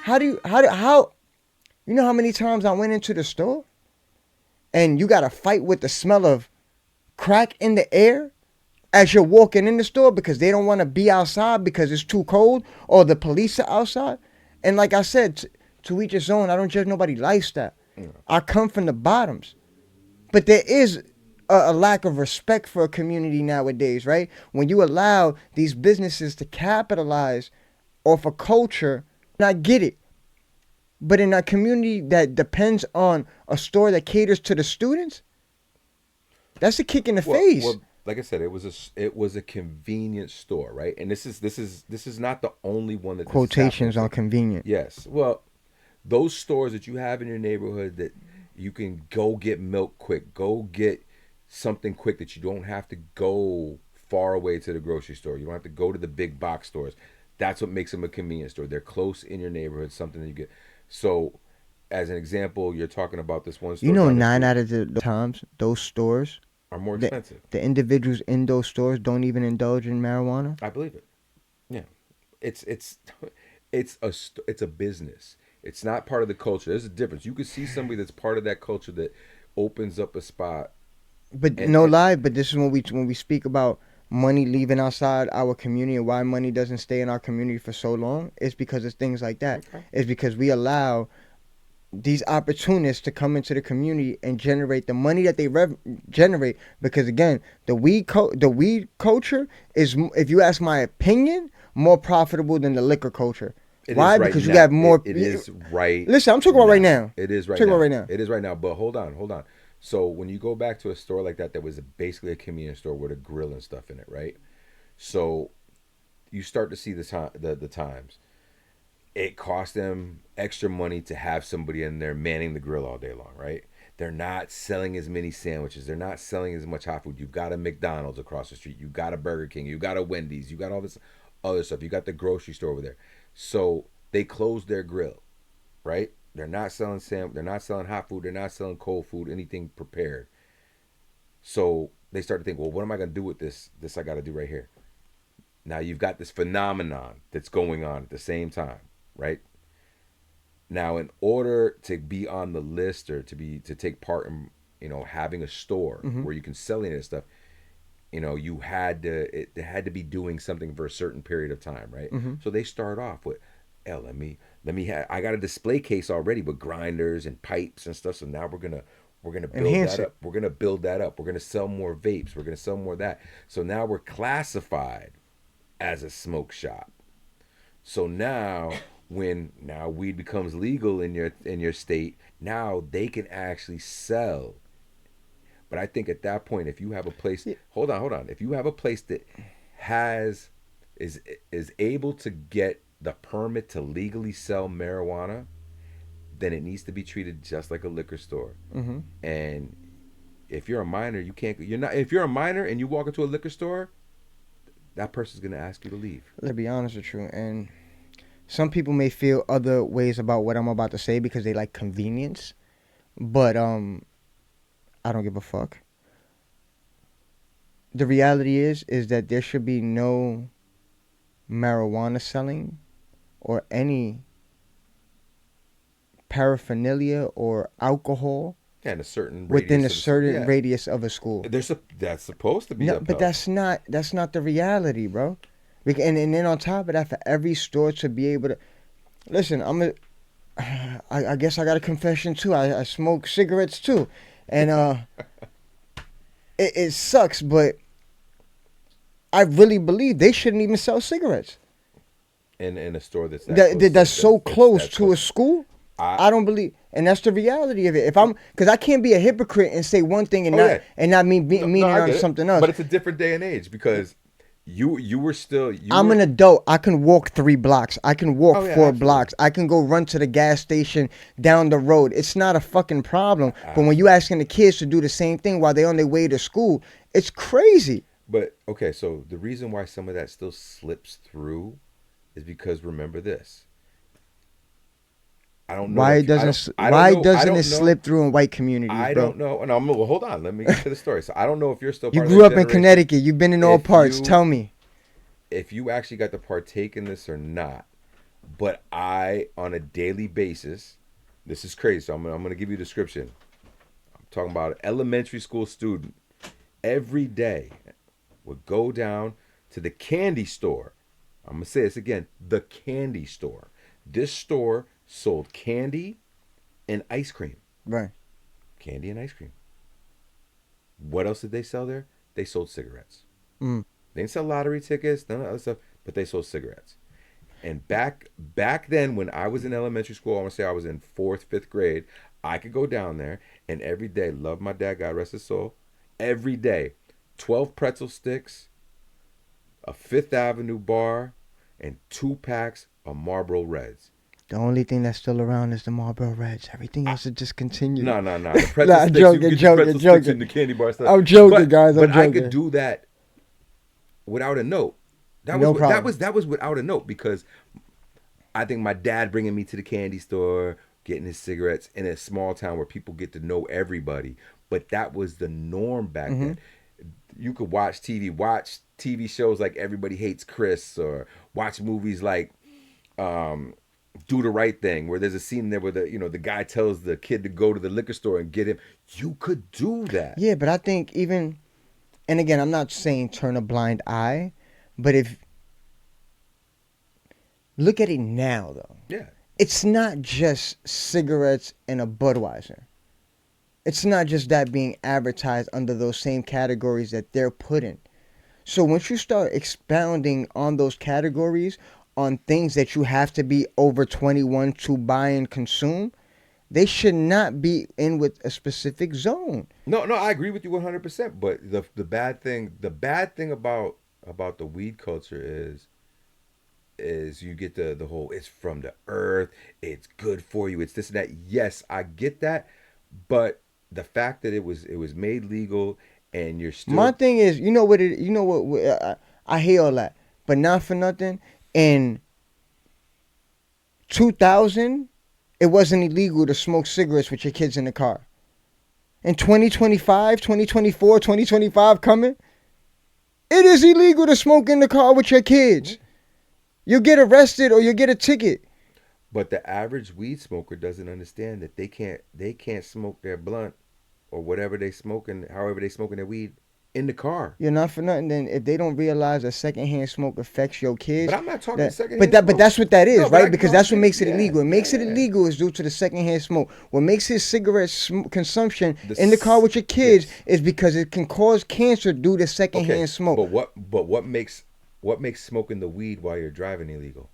How you know how many times I went into the store and you got to fight with the smell of crack in the air as you're walking in the store because they don't want to be outside because it's too cold or the police are outside. And like I said, to each his own. I don't judge nobody's lifestyle. I come from the bottoms. But there is a lack of respect for a community nowadays, right? When you allow these businesses to capitalize off a culture, and I get it. But in a community that depends on a store that caters to the students, that's a kick in the face. Well, like I said, it was a convenience store, right? And this is not the only one that Quotations on convenient. Yes. Well, those stores that you have in your neighborhood that you can go get milk quick, go get something quick that you don't have to go far away to the grocery store. You don't have to go to the big box stores. That's what makes them a convenience store. They're close in your neighborhood, something that you get. So, as an example, you're talking about this one store. You know, 9 out of the times, those stores are more expensive. The individuals in those stores don't even indulge in marijuana. I believe it. Yeah, it's a business. It's not part of the culture. There's a difference. You could see somebody that's part of that culture that opens up a spot. But but this is when we speak about money leaving outside our community and why money doesn't stay in our community for so long. It's because it's things like that. Okay. It's because we allow these opportunists to come into the community and generate the money that they generate. Because again, the weed culture is, if you ask my opinion, more profitable than the liquor culture. Why? Right, because now. You have more. It is right. Listen, I'm talking about right now. It is right now. Right now. It is right now. But hold on. So when you go back to a store like that was basically a convenience store with a grill and stuff in it, right? So you start to see the times. It costs them extra money to have somebody in there manning the grill all day long, right? They're not selling as many sandwiches. They're not selling as much hot food. You've got a McDonald's across the street. You've got a Burger King. You've got a Wendy's. You got all this other stuff. You got the grocery store over there. So they closed their grill, right? They're not selling they're not selling hot food. They're not selling cold food, anything prepared. So they start to think, well, what am I going to do with this I got to do right here? Now you've got this phenomenon that's going on at the same time, right? Now, in order to be on the list or to take part in, having a store where you can sell any of this stuff, you had to be doing something for a certain period of time, right? So they start off with, I got a display case already with grinders and pipes and stuff. So now we're gonna build that up. We're gonna build that up. We're gonna sell more vapes. We're gonna sell more of that. So now we're classified as a smoke shop. So now when weed becomes legal in your state, now they can actually sell. But I think at that point, if you have a place, hold on. If you have a place that is able to get the permit to legally sell marijuana, then it needs to be treated just like a liquor store. And if you're a minor, if you're a minor and you walk into a liquor store, that person's going to ask you to leave. Let's be honest with you. And some people may feel other ways about what I'm about to say because they like convenience. But I don't give a fuck. The reality is that there should be no marijuana selling or any paraphernalia or alcohol and a certain within a certain radius of a school. That's supposed to be upheld. But that's not the reality, bro. And then on top of that, for every store to be able to listen, I guess I got a confession too. I smoke cigarettes too, and it sucks, but I really believe they shouldn't even sell cigarettes. In a store that's so close to a school. I don't believe, and that's the reality of it. Because I can't be a hypocrite and say one thing and not mean on something else. But it's a different day and age because you were still. I'm an adult. I can walk 3 blocks. I can walk 4 blocks. I can go run to the gas station down the road. It's not a fucking problem. But when you asking the kids to do the same thing while they're on their way to school, it's crazy. But okay, so the reason why some of that still slips through is because remember this. I don't know why doesn't it slip through in white communities. I don't know. And well, hold on. Let me get to the story. So I don't know if you're still. You grew up in Connecticut. You've been in all parts. Tell me if you actually got to partake in this or not. But I, on a daily basis, this is crazy. So I'm gonna give you a description. I'm talking about an elementary school student, every day would go down to the candy store. I'm going to say this again, the candy store. This store sold candy and ice cream. Right. Candy and ice cream. What else did they sell there? They sold cigarettes. Mm. They didn't sell lottery tickets, none of that other stuff, but they sold cigarettes. And back then, when I was in elementary school, I want to say I was in 4th, 5th grade, I could go down there and every day, love my dad, God rest his soul, every day, 12 pretzel sticks, a 5th Avenue bar, and 2 packs of Marlboro Reds. The only thing that's still around is the Marlboro Reds. Everything else is discontinued. No. The pretzel sticks, joking, you get joking, the pretzel joking. sticks in the candy bar stuff. I'm joking, guys. I'm but I joking. could do that without a note. No problem. That was without a note, because I think my dad bringing me to the candy store, getting his cigarettes in a small town where people get to know everybody. But that was the norm back then. You could watch TV shows like Everybody Hates Chris, or watch movies like Do the Right Thing, where there's a scene there where the guy tells the kid to go to the liquor store and get him. You could do that. Yeah, but I think even, and again, I'm not saying turn a blind eye, but if, look at it now though. Yeah. It's not just cigarettes and a Budweiser. It's not just that being advertised under those same categories that they're put in. So once you start expounding on those categories, on things that you have to be over 21 to buy and consume, they should not be in with a specific zone. No, I agree with you 100%. But the bad thing about the weed culture is you get the whole, it's from the earth, it's good for you, it's this and that. Yes, I get that, but the fact that it was made legal and you're still. My thing is, I hear all that, but not for nothing. In 2000, it wasn't illegal to smoke cigarettes with your kids in the car. In 2025, 2024, 2025 coming, it is illegal to smoke in the car with your kids. You'll get arrested or you'll get a ticket. But the average weed smoker doesn't understand that they can't smoke their blunt or whatever they smoking, however they smoking their weed, in the car. You're not for nothing. Then if they don't realize that secondhand smoke affects your kids, but I'm not talking secondhand smoke. But that's what that is, no, right? Because that's what makes it illegal. It makes it yeah. illegal is due to the secondhand smoke. What makes his cigarette consumption in the car with your kids is because it can cause cancer due to secondhand smoke. But what makes smoking the weed while you're driving illegal?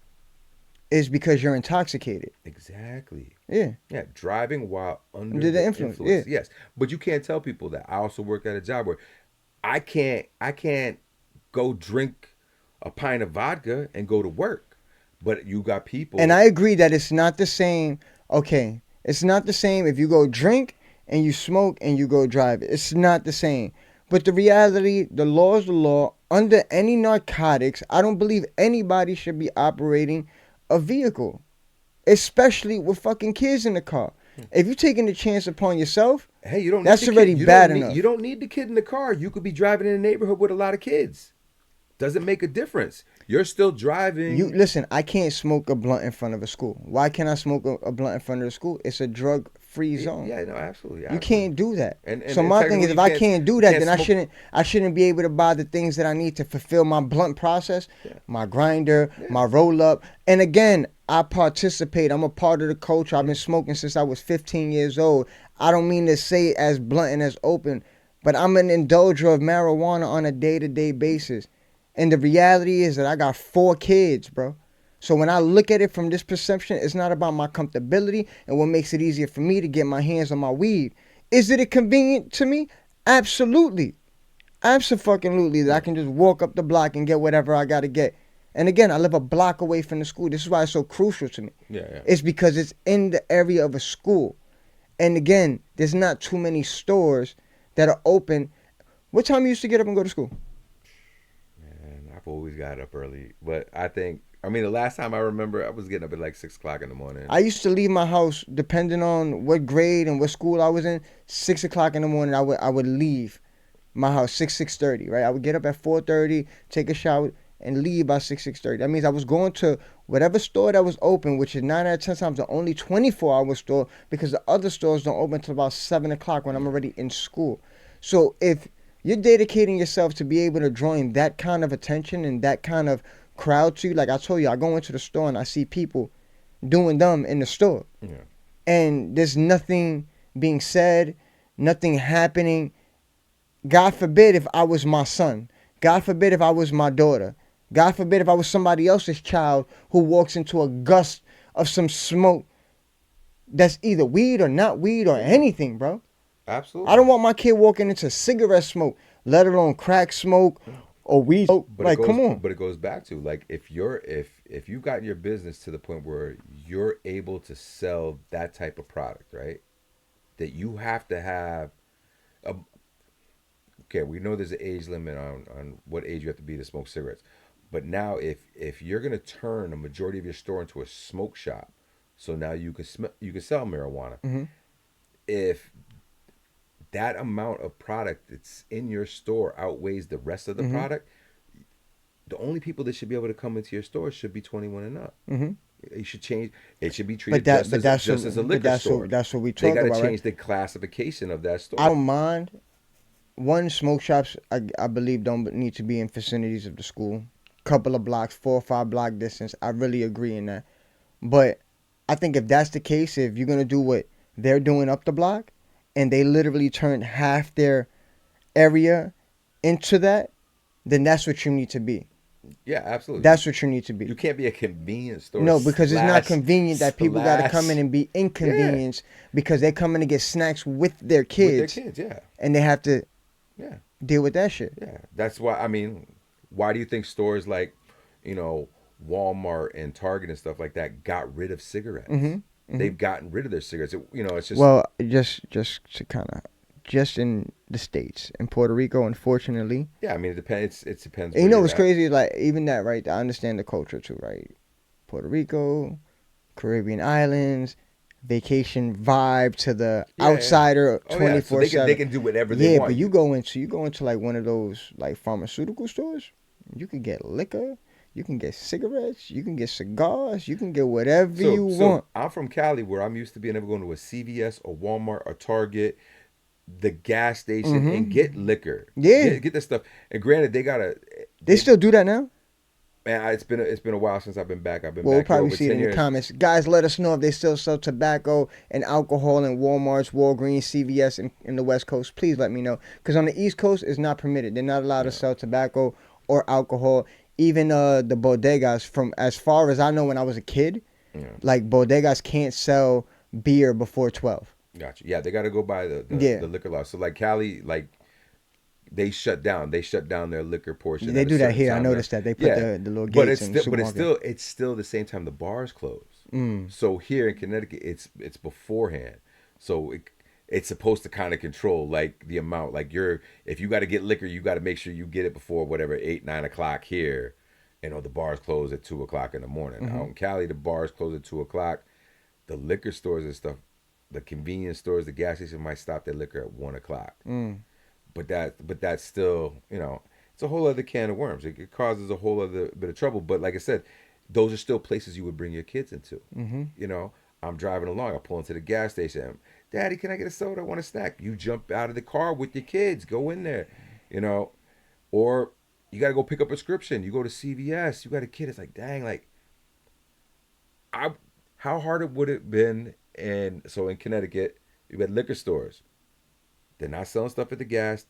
Is because you're intoxicated. Exactly. Yeah. Yeah, driving while under the influence. Yeah. Yes, but you can't tell people that. I also work at a job where I can't go drink a pint of vodka and go to work. But you got people. And I agree that it's not the same. Okay, it's not the same if you go drink and you smoke and you go drive. It's not the same. But the reality, the law is the law. Under any narcotics, I don't believe anybody should be operating a vehicle, especially with fucking kids in the car. If you're taking the chance upon yourself, hey, you don't. That's already bad enough. You don't need the kid in the car. You could be driving in a neighborhood with a lot of kids. Doesn't make a difference. You're still driving. You listen. I can't smoke a blunt in front of a school. Why can't I smoke a blunt in front of the school? It's a drug-free zone. Yeah, no, absolutely. You can't do that. So And my thing is, if I can't do that, then smoke. I shouldn't be able to buy the things that I need to fulfill my blunt process, my grinder, my roll up. And again, I participate. I'm a part of the culture. I've been smoking since I was 15 years old. I don't mean to say it as blunt and as open, but I'm an indulger of marijuana on a day-to-day basis. And the reality is that I got 4 kids, bro. So when I look at it from this perception, it's not about my comfortability and what makes it easier for me to get my hands on my weed. Is it convenient to me? Absolutely. Absolutely. That I can just walk up the block and get whatever I got to get. And again, I live a block away from the school. This is why it's so crucial to me. Yeah. It's because it's in the area of a school. And again, there's not too many stores that are open. What time you used to get up and go to school? I've always got up early, but the last time I remember, I was getting up at like 6 o'clock in the morning. I used to leave my house, depending on what grade and what school I was in, 6 o'clock in the morning. I would leave my house 6:30, right? I would get up at 4:30, take a shower, and leave by 6:30. That means I was going to whatever store that was open, which is 9 out of 10 times the only 24-hour store, because the other stores don't open until about 7 o'clock when I'm already in school. So if you're dedicating yourself to be able to draw in that kind of attention and that kind of crowd to you, like I told you, I go into the store and I see people doing them in the store. Yeah. And there's nothing being said, nothing happening. God forbid if I was my son. God forbid if I was my daughter. God forbid if I was somebody else's child who walks into a gust of some smoke that's either weed or not weed or anything, bro. Absolutely. I don't want my kid walking into cigarette smoke, let alone crack smoke or weed smoke. But like, it goes, come on. But it goes back to, like, if you've gotten your business to the point where you're able to sell that type of product, right? That you have to have a, okay, we know there's an age limit on what age you have to be to smoke cigarettes. But now if you're gonna turn a majority of your store into a smoke shop, so now you can sell marijuana. Mm-hmm. If that amount of product that's in your store outweighs the rest of the product, the only people that should be able to come into your store should be 21 and up. Mm-hmm. You should change. It should be treated just as a liquor store. That's what we They talk got to about, change right? the classification of that store. I don't mind. One, smoke shops, I believe, don't need to be in vicinities of the school. Couple of blocks, 4 or 5 block distance. I really agree in that. But I think if that's the case, if you're going to do what they're doing up the block, and they literally turned half their area into that, then that's what you need to be. Yeah, absolutely. That's what you need to be. You can't be a convenience store. No, because it's not convenient that people got to come in and be Yeah. inconvenienced because they're coming to get snacks with their kids. With their kids, yeah. And they have to Yeah. deal with that shit. Yeah. That's why, I mean, why do you think stores like, Walmart and Target and stuff like that got rid of cigarettes? They've gotten rid of their cigarettes. It's just... Well, just to kind of, just in the States. In Puerto Rico, unfortunately. Yeah, I mean, it depends. It depends. And what's crazy is, like, even that, right? I understand the culture too, right? Puerto Rico, Caribbean islands, vacation vibe to the outsider 24/7. So they can do whatever they want. Yeah, but you go into like one of those like pharmaceutical stores, you can get liquor, you can get cigarettes, you can get cigars, you can get whatever you want. I'm from Cali, where I'm used to being able to go to a CVS, a Walmart, a Target, the gas station, and get liquor. Yeah, get this stuff. And granted, they still do that now. Man, it's been a while since I've been back. I've been We'll back probably over see it 10 in years. the comments. Guys, let us know if they still sell tobacco and alcohol in Walmarts, Walgreens, CVS in the West Coast. Please let me know. Because on the East Coast, it's not permitted. They're not allowed to sell tobacco or alcohol. Even the bodegas, from as far as I know when I was a kid, like bodegas can't sell beer before 12. Gotcha. Yeah, they got to go by the liquor law. So like Cali, like they shut down. They shut down their liquor portion. They at a do that certain here. I time. noticed that they put the little gates But it's in the still, supermarket. it's still the same time the bars close. So here in Connecticut, it's beforehand. So it's supposed to kind of control like the amount. Like if you got to get liquor, you got to make sure you get it before whatever 8-9 o'clock here. The bars close at 2 o'clock in the morning. Out in Cali, the bars close at 2 o'clock. The liquor stores and stuff, the convenience stores, the gas station might stop their liquor at 1 o'clock. But that's still, it's a whole other can of worms. It causes a whole other bit of trouble. But like I said, those are still places you would bring your kids into. I'm driving along. I pull into the gas station. Daddy, can I get a soda? I want a snack. You jump out of the car with your kids. Go in there, Or you got to go pick up a prescription. You go to CVS. You got a kid. It's like, dang, like, how hard it would it have been? So in Connecticut, you had liquor stores. They're not selling stuff at the gas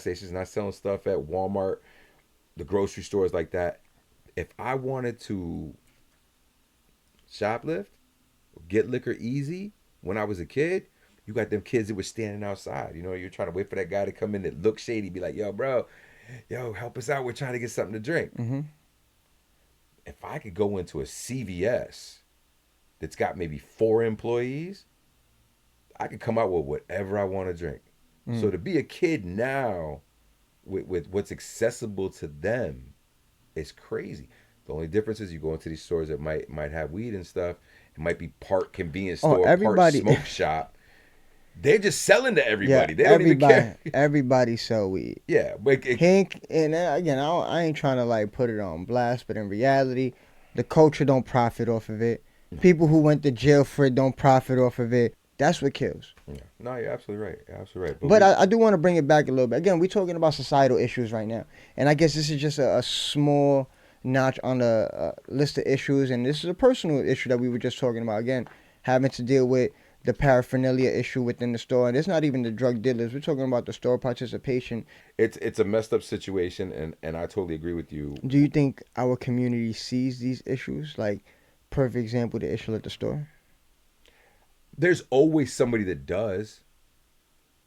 stations, not selling stuff at Walmart, the grocery stores like that. If I wanted to shoplift, get liquor easy when I was a kid, you got them kids that were standing outside. You're trying to wait for that guy to come in that looks shady, be like, yo, bro, help us out. We're trying to get something to drink. If I could go into a CVS that's got maybe 4 employees, I could come out with whatever I want to drink. So to be a kid now with what's accessible to them is crazy. The only difference is you go into these stores that might have weed and stuff. It might be part convenience store, part smoke shop. They're just selling to everybody. They don't even care. Everybody sell weed. Yeah. But Hank, and again, I ain't trying to like put it on blast, but in reality, The culture don't profit off of it. People who went to jail for it don't profit off of it. That's what kills. Yeah. No, you're absolutely right. You're absolutely right. But I do want to bring it back a little bit. Again, we're talking about societal issues right now. And I guess this is just a small notch on the list of issues. And this is a personal issue that we were just talking about. Again, having to deal with the paraphernalia issue within the store. And it's not even the drug dealers. We're talking about the store participation. It's a messed up situation, and I totally agree with you. Do you think our community sees these issues? Like, perfect example, the issue at the store. There's always somebody that does.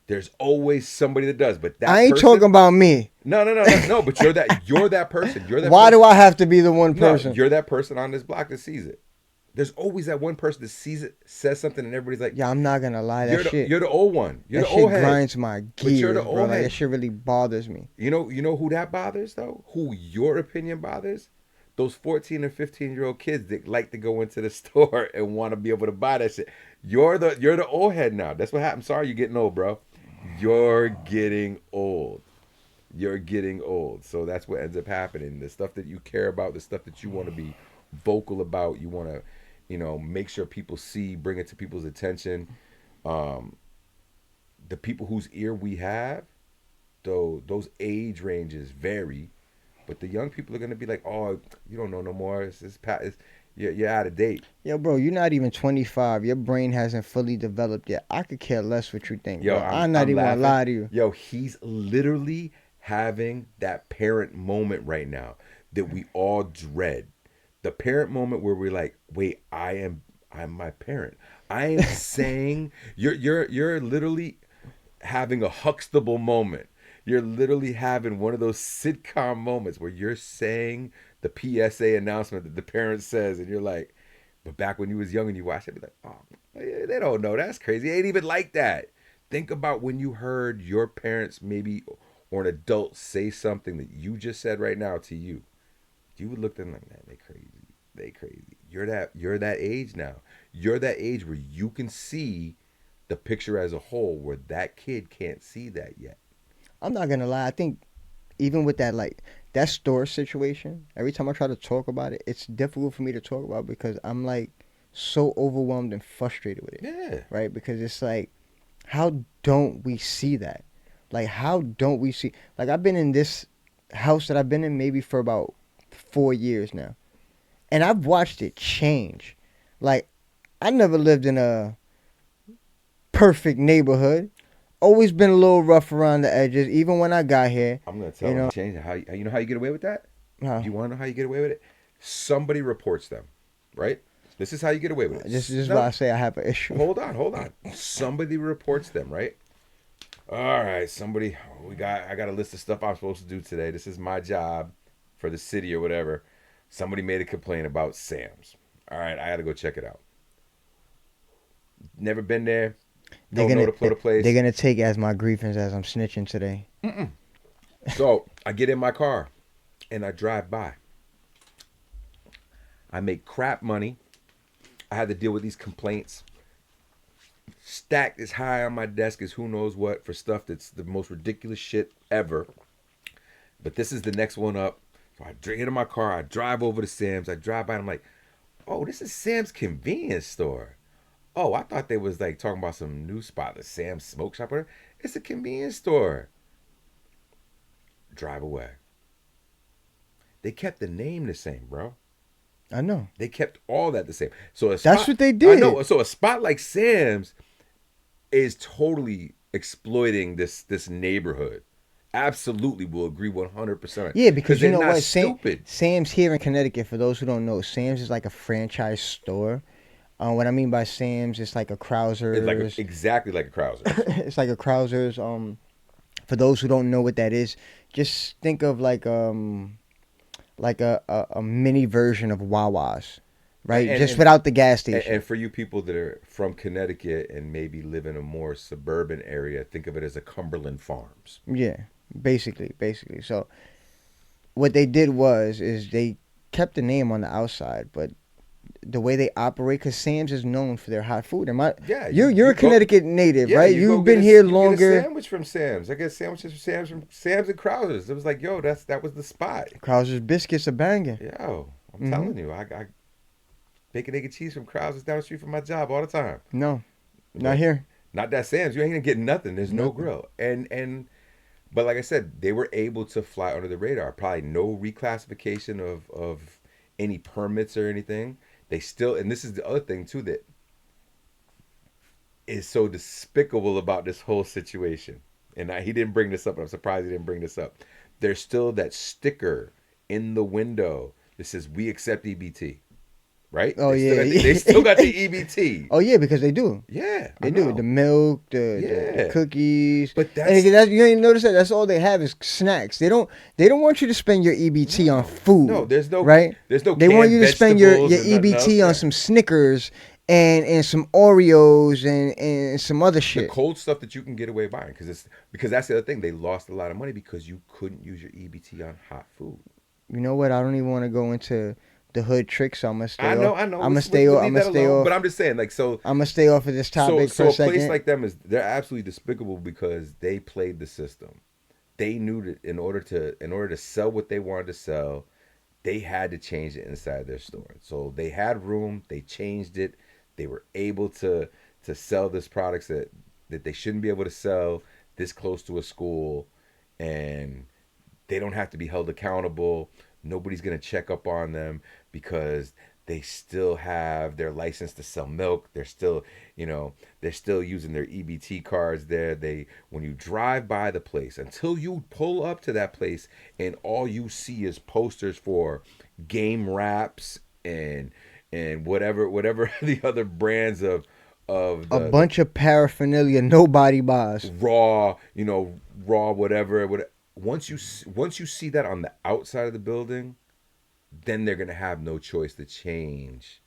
There's always somebody that does, but that I ain't person, talking about me. No. But you're that person. You're that. Why person. do I have to be the one person? No, you're that person on this block that sees it. There's always that one person that sees it, says something, and everybody's like, Yeah, I'm not gonna lie. That you're the old one. You're that the old shit head. grinds my gears, you're the bro. old Like, head. that shit really bothers me. You know who that bothers though? Who your opinion bothers? Those 14 or 15-year-old kids that like to go into the store and want to be able to buy that shit. You're the old head now. That's what happened. Sorry, you're getting old, bro. You're getting old. You're getting old. So that's what ends up happening. The stuff that you care about, the stuff that you want to be vocal about, you want to, make sure people see, bring it to people's attention. The people whose ear we have, though, those age ranges vary. But the young people are gonna be like, "Oh, you don't know no more. You're out of date." Yo, bro, you're not even 25. Your brain hasn't fully developed yet. I could care less what you think. Yo, bro. I'm not even laughing. gonna lie to you. Yo, he's literally having that parent moment right now that we all dread. The parent moment where we're like, "Wait, I'm my parent. I am saying you're literally having a Huxtable moment." You're literally having one of those sitcom moments where you're saying the PSA announcement that the parent says, and you're like, but back when you was young and you watched it, be like, oh, they don't know. That's crazy. They ain't even like that. Think about when you heard your parents maybe or an adult say something that you just said right now to you. You would look at them like, man, they crazy. They crazy. You're that age now. You're that age where you can see the picture as a whole, where that kid can't see that yet. I'm not gonna lie. I think even with that, like, that store situation, every time I try to talk about it, it's difficult for me to talk about because I'm like so overwhelmed and frustrated with it. Yeah. Right? Because it's like, how don't we see that? Like, how don't we see? Like, I've been in this house that I've been in maybe for about 4 years now, and I've watched it change. Like, I never lived in a perfect neighborhood. Always been a little rough around the edges, even when I got here. I'm gonna tell you, change how you know how you get away with that. How? Do you want to know how you get away with it? Somebody reports them, right? This is how you get away with it. This is why I say I have an issue. Hold on. Somebody reports them, right? All right, somebody. I got a list of stuff I'm supposed to do today. This is my job for the city or whatever. Somebody made a complaint about Sam's. All right, I got to go check it out. Never been there. Don't know the place. They're gonna take as my grievance as I'm snitching today. So I get in my car and I drive by. I make crap money. I had to deal with these complaints. Stacked as high on my desk as who knows what for stuff that's the most ridiculous shit ever. But this is the next one up. So I get in my car. I drive over to Sam's. I drive by and I'm like, oh, this is Sam's convenience store. Oh, I thought they was like talking about some new spot, the Sam's Smoke Shop. It's a convenience store. Drive away. They kept the name the same, bro. I know. They kept all that the same. So that's what they did. I know. So a spot like Sam's is totally exploiting this neighborhood. Absolutely, will agree 100%. Yeah, because you know what? Stupid. Sam's here in Connecticut. For those who don't know, Sam's is like a franchise store. What I mean by Sam's, it's like a Krauser's. It's exactly like a Krauser's. It's like a Krauser's. For those who don't know what that is, just think of like a mini version of Wawa's, right? And without the gas station. And for you people that are from Connecticut and maybe live in a more suburban area, think of it as a Cumberland Farms. Yeah, basically. So what they did is they kept the name on the outside, but the way they operate, because Sam's is known for their hot food. You're a Connecticut native, right? You've been here longer. Get a sandwich from Sam's. I get sandwiches from Sam's and Krauser's. It was like, yo, that was the spot. Krauser's biscuits are banging. Yo, I'm telling you, I bacon, egg, and cheese from Krauser's down the street from my job all the time. No, not But here. not that Sam's. You ain't gonna get nothing. There's no Nothing. grill. But like I said, they were able to fly under the radar. Probably no reclassification of any permits or anything. They still, and this is the other thing too that is so despicable about this whole situation. And he didn't bring this up, and I'm surprised he didn't bring this up. There's still that sticker in the window that says "We accept EBT." Right? Oh They yeah. still got the EBT. Oh yeah, because they do. Yeah, They I do know. the milk, the Yeah. cookies, But and you ain't notice that that's all they have is snacks. They don't want you to spend your EBT on food. No, there's no right. there's no They want canned you to spend your vegetables and nothing EBT on else. some Snickers and some Oreos and some other The shit. cold stuff that you can get away buying because that's the other thing. They lost a lot of money because you couldn't use your EBT on hot food. You know what? I don't even want to go into the hood tricks. So I'm gonna stay I know, off. I know. I'm gonna Let's stay off. I'm leave gonna that stay alone. off. But I'm just saying, like, so I'm gonna stay off of this topic for a a place second. like them they're absolutely despicable because they played the system. They knew that in order to sell what they wanted to sell, they had to change it inside their store. So they had room, they changed it, they were able to sell this products that they shouldn't be able to sell this close to a school, and they don't have to be held accountable. Nobody's going to check up on them because they still have their license to sell milk. They're still using their EBT cards there. When you drive by the place, until you pull up to that place and all you see is posters for game wraps and whatever the other brands of A the bunch of paraphernalia nobody buys. raw whatever. Once you see that on the outside of the building, then they're gonna have no choice to change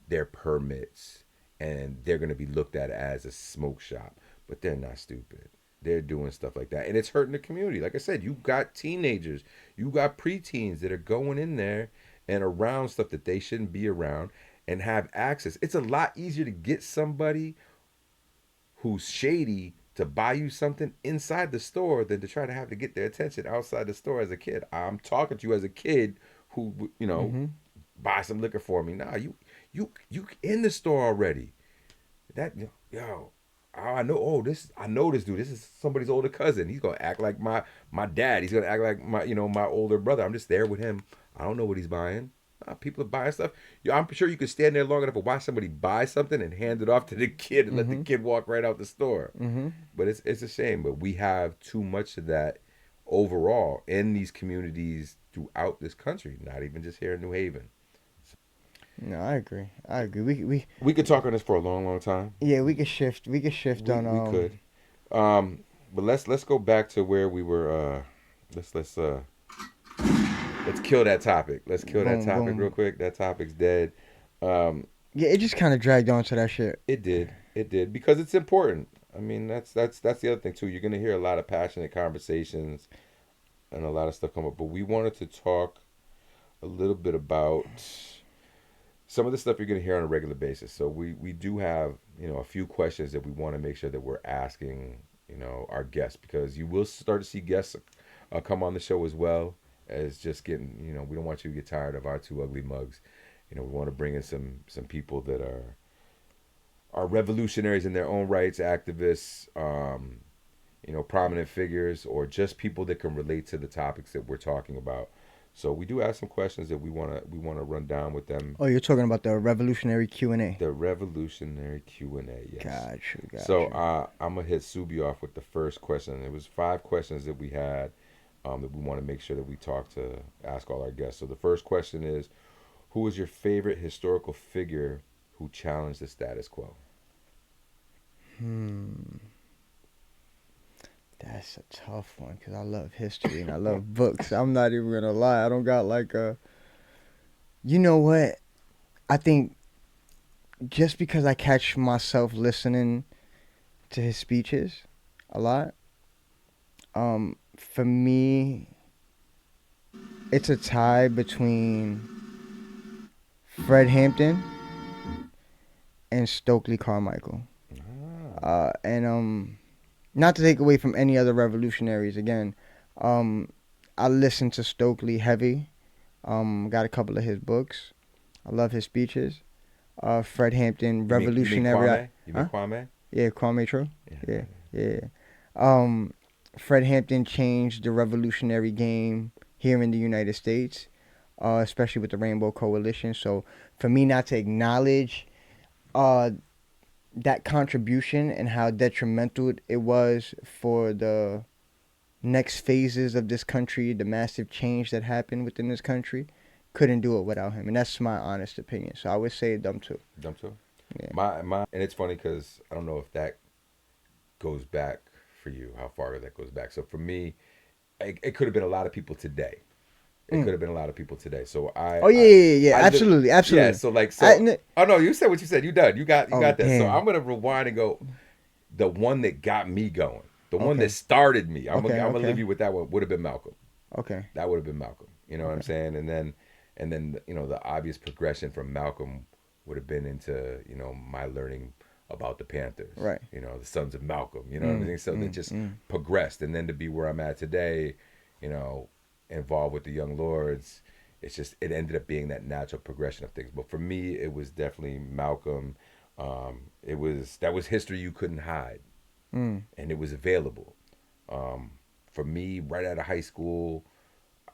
their permits, and they're gonna be looked at as a smoke shop. But they're not stupid. They're doing stuff like that, and it's hurting the community. Like I said, you got teenagers, you got preteens that are going in there and around stuff that they shouldn't be around and have access. It's a lot easier to get somebody who's shady to buy you something inside the store than to try to have to get their attention outside the store as a kid. I'm talking to you as a kid who, buy some liquor for me. Nah, you in the store already. That yo, I know. Oh, I know this dude. This is somebody's older cousin. He's gonna act like my dad. He's gonna act like my older brother. I'm just there with him. I don't know what he's buying. People are buying stuff. I'm sure you could stand there long enough to watch somebody buy something and hand it off to the kid and let the kid walk right out the store. But it's a shame. But we have too much of that overall in these communities throughout this country. Not even just here in New Haven. No, I agree. We could talk on this for a long, long time. Yeah, we could shift. We could shift We, on. we could. But let's go back to where we were. Let's kill that topic. Let's kill that Boom, topic boom. real quick. That topic's dead. Yeah, it just kind of dragged on to that shit. It did because it's important. I mean, that's the other thing too. You're gonna hear a lot of passionate conversations and a lot of stuff come up. But we wanted to talk a little bit about some of the stuff you're gonna hear on a regular basis. So we do have a few questions that we want to make sure that we're asking our guests, because you will start to see guests come on the show as well as just getting we don't want you to get tired of our two ugly mugs. We want to bring in some people that are revolutionaries in their own rights, activists, prominent figures, or just people that can relate to the topics that we're talking about. So we do have some questions that we want to run down with them. Oh, you're talking about the revolutionary Q&A. The revolutionary Q&A, yes. Gotcha. So I'm gonna hit Subi off with the first question. It was 5 questions that we had that we want to make sure that we ask all our guests. So the first question is, who is your favorite historical figure who challenged the status quo? That's a tough one because I love history and I love books. I'm not even gonna lie. I don't got like a. You know what? I think just because I catch myself listening to his speeches a lot, for me, it's a tie between Fred Hampton and Stokely Carmichael. And not to take away from any other revolutionaries again, I listened to Stokely heavy Got a couple of his books. I love his speeches. Fred Hampton, You mean revolutionary. Kwame? You mean Huh? Kwame? Yeah, Kwame True. Yeah. Yeah, yeah. Um, Fred Hampton changed the revolutionary game here in the United States, especially with the Rainbow Coalition. So for me not to acknowledge uh, that contribution and how detrimental it was for the next phases of this country, the massive change that happened within this country, couldn't do it without him. And that's my honest opinion. So I would say them too. Dumb too. Yeah. My and it's funny because I don't know if that goes back for you, how far that goes back. So for me, it could have been a lot of people today. It could Mm. have been a lot of people today. So Oh yeah, yeah, yeah. I live, Absolutely, yeah. absolutely. So like, I, so oh no, you said what you said. You done. You oh got that. So damn. I'm gonna rewind and go. The one that got me going, the one that Okay. started me. Okay. I'm gonna leave Okay. you with that one. Would have been Malcolm. Okay. That would have been Malcolm. You know what I'm Okay. saying? And then the obvious progression from Malcolm would have been into my learning about the Panthers. Right. The Sons of Malcolm. You know what I mean? So they just progressed, and then to be where I'm at today, you know, involved with the Young Lords. It's just it ended up being that natural progression of things. But for me, it was definitely Malcolm. That was history you couldn't hide, Mm. and it was available. For me, right out of high school,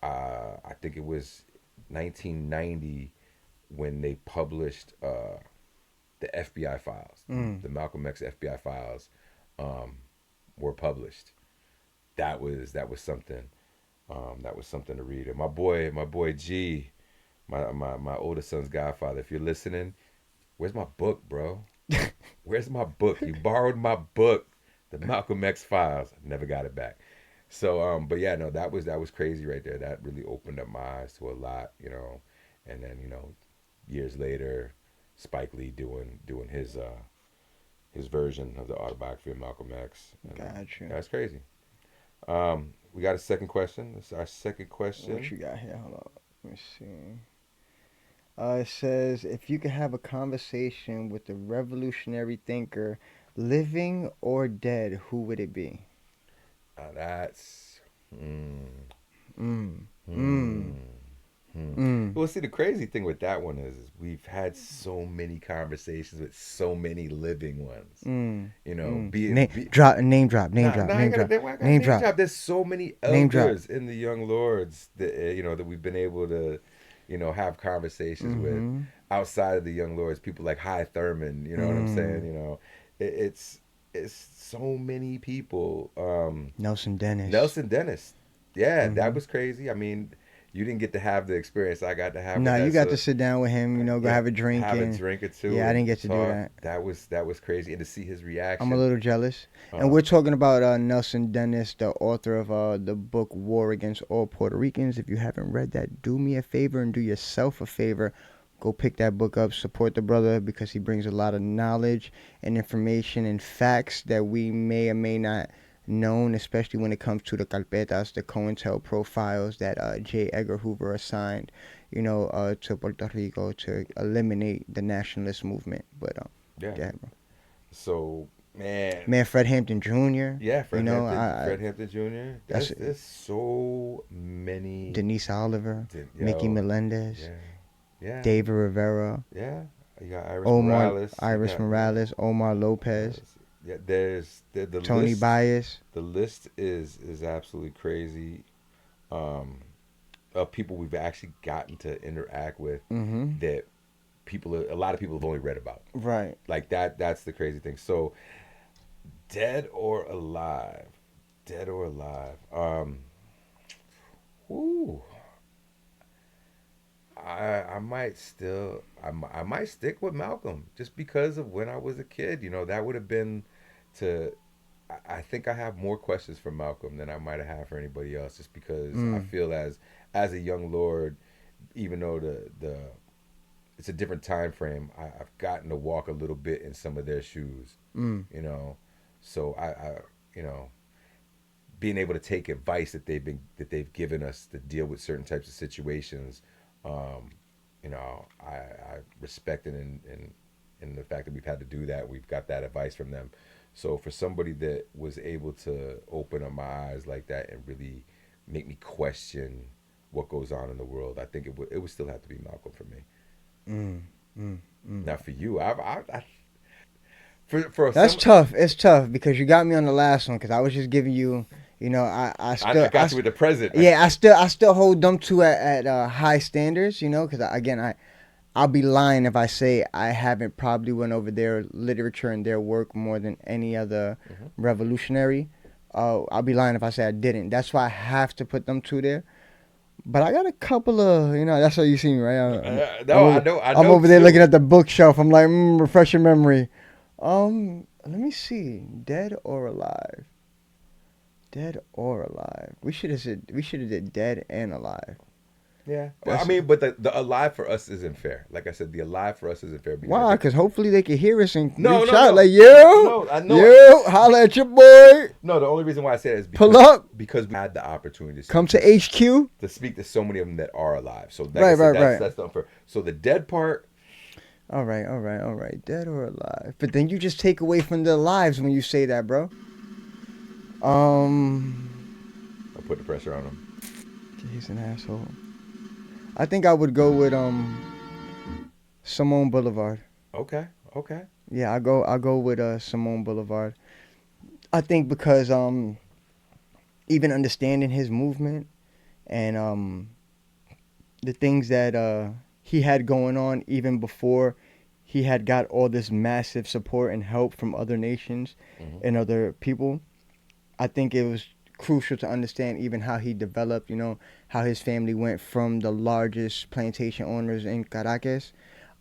I think it was 1990 when they published the FBI files, Mm. the Malcolm X FBI files, um, were published. That was something. That was something to read. And my boy G, my oldest son's godfather. If you're listening, where's my book, bro? Where's my book? You borrowed my book, the Malcolm X files. I never got it back. So, but yeah, no, that was crazy right there. That really opened up my eyes to a lot. And then years later, Spike Lee doing his version of the autobiography of Malcolm X. And, Got you. that's crazy. We got a second question. This is our second What question. you got here? Hold on. Let me see. It says if you could have a conversation with a revolutionary thinker, living or dead, who would it be? That's. Mm, Mm. hmm. Mm. Hmm. Mm. Well, see, the crazy thing with that one is we've had so many conversations with so many living ones. Mm. Mm. Be it Name be drop. Name drop. Name nah, drop. nah, Name drop. I gotta Name name drop. drop. There's so many Name drop. elders in the Young Lords that that we've been able to have conversations with Mm-hmm. outside of the Young Lords. People like High Thurman. You know what I'm saying? Mm. It's so many people. Nelson Dennis. Nelson Dennis. Yeah, that Mm-hmm. was crazy. I mean, you didn't get to have the experience I got to have with No, you that. got to So sit down with him. Go yeah, have a drink have a and drink or two yeah, I and didn't get to do talk. that. That was crazy, and to see his I'm a reaction. little jealous. And Uh, we're talking about Nelson Dennis, the author of the book War Against All Puerto Ricans. If you haven't read that, do me a favor and do yourself a favor. Go pick that book up. Support the brother because he brings a lot of knowledge and information and facts that we may or may not known, especially when it comes to the carpetas, the COINTEL profiles that J. Edgar Hoover assigned, to Puerto Rico to eliminate the nationalist movement. But yeah. yeah, bro. So man, Man, Fred Hampton Jr. yeah, I Fred Hampton Jr. that's There's so many. Denise Oliver, Mickey Yo, Melendez, yeah, yeah, David Rivera, yeah. You got Iris Omar, Morales. You Iris got yeah. Morales, Omar Lopez, Yeah, there's the Tony list. Bias. The list is absolutely crazy. Um, of people we've actually gotten to interact with Mm-hmm. that a lot of people have only read about. Right. Like that's the crazy thing. So dead or alive, dead or alive. Ooh, I might still I might stick with Malcolm just because of when I was a kid. That would have been to. I think I have more questions for Malcolm than I might have had for anybody else, just because I Mm. feel as a young lord, even though the it's a different time frame, I've gotten to walk a little bit in some of their shoes. Mm. You know, so I you know being able to take advice that they've given us to deal with certain types of situations. Um, I respect it in the fact that we've had to do that. We've got that advice from them. So for somebody that was able to open up my eyes like that and really make me question what goes on in the world, I think it would still have to be Malcolm for me. Mm, mm, mm. Now for you, for That's some, tough. It's tough because you got me on the last one because I was just giving you, you know, I got you with the present. yeah, I still hold them two at high standards, you know, because again, I'll be lying if I say I haven't probably went over their literature and their work more than any other revolutionary. I'll be lying if I say I didn't. That's why I have to put them two there. But I got a couple of, you know, that's how you see me, right? No, I I'm know over there looking too. at the bookshelf. I'm like, refresh your memory. Let me see. Dead or alive? Dead or alive? We should have did dead and alive. Yeah. Well, I That's mean, but the alive for us isn't fair. Like I said, the alive for us isn't fair because I why, think because hopefully they can hear us and no, reach no, out no, like, yo, no. I know. yo, holla at your boy. No, the only reason why I say that is Pull up. because we had the opportunity Come to HQ. to speak to so many of them that are alive. So like I Right, said, right, right. that's the unfair. So the dead part, All right, all right, all right. Dead or alive? But then you just take away from their lives when you say that, bro. I put the pressure on them. He's an asshole. I think I would go with Simone Boulevard. Okay, okay. Yeah, I go with Simone Boulevard. I think because even understanding his movement and the things that he had going on even before he had got all this massive support and help from other nations and other people, I think it was crucial to understand even how he developed, you know, how his family went from the largest plantation owners in Caracas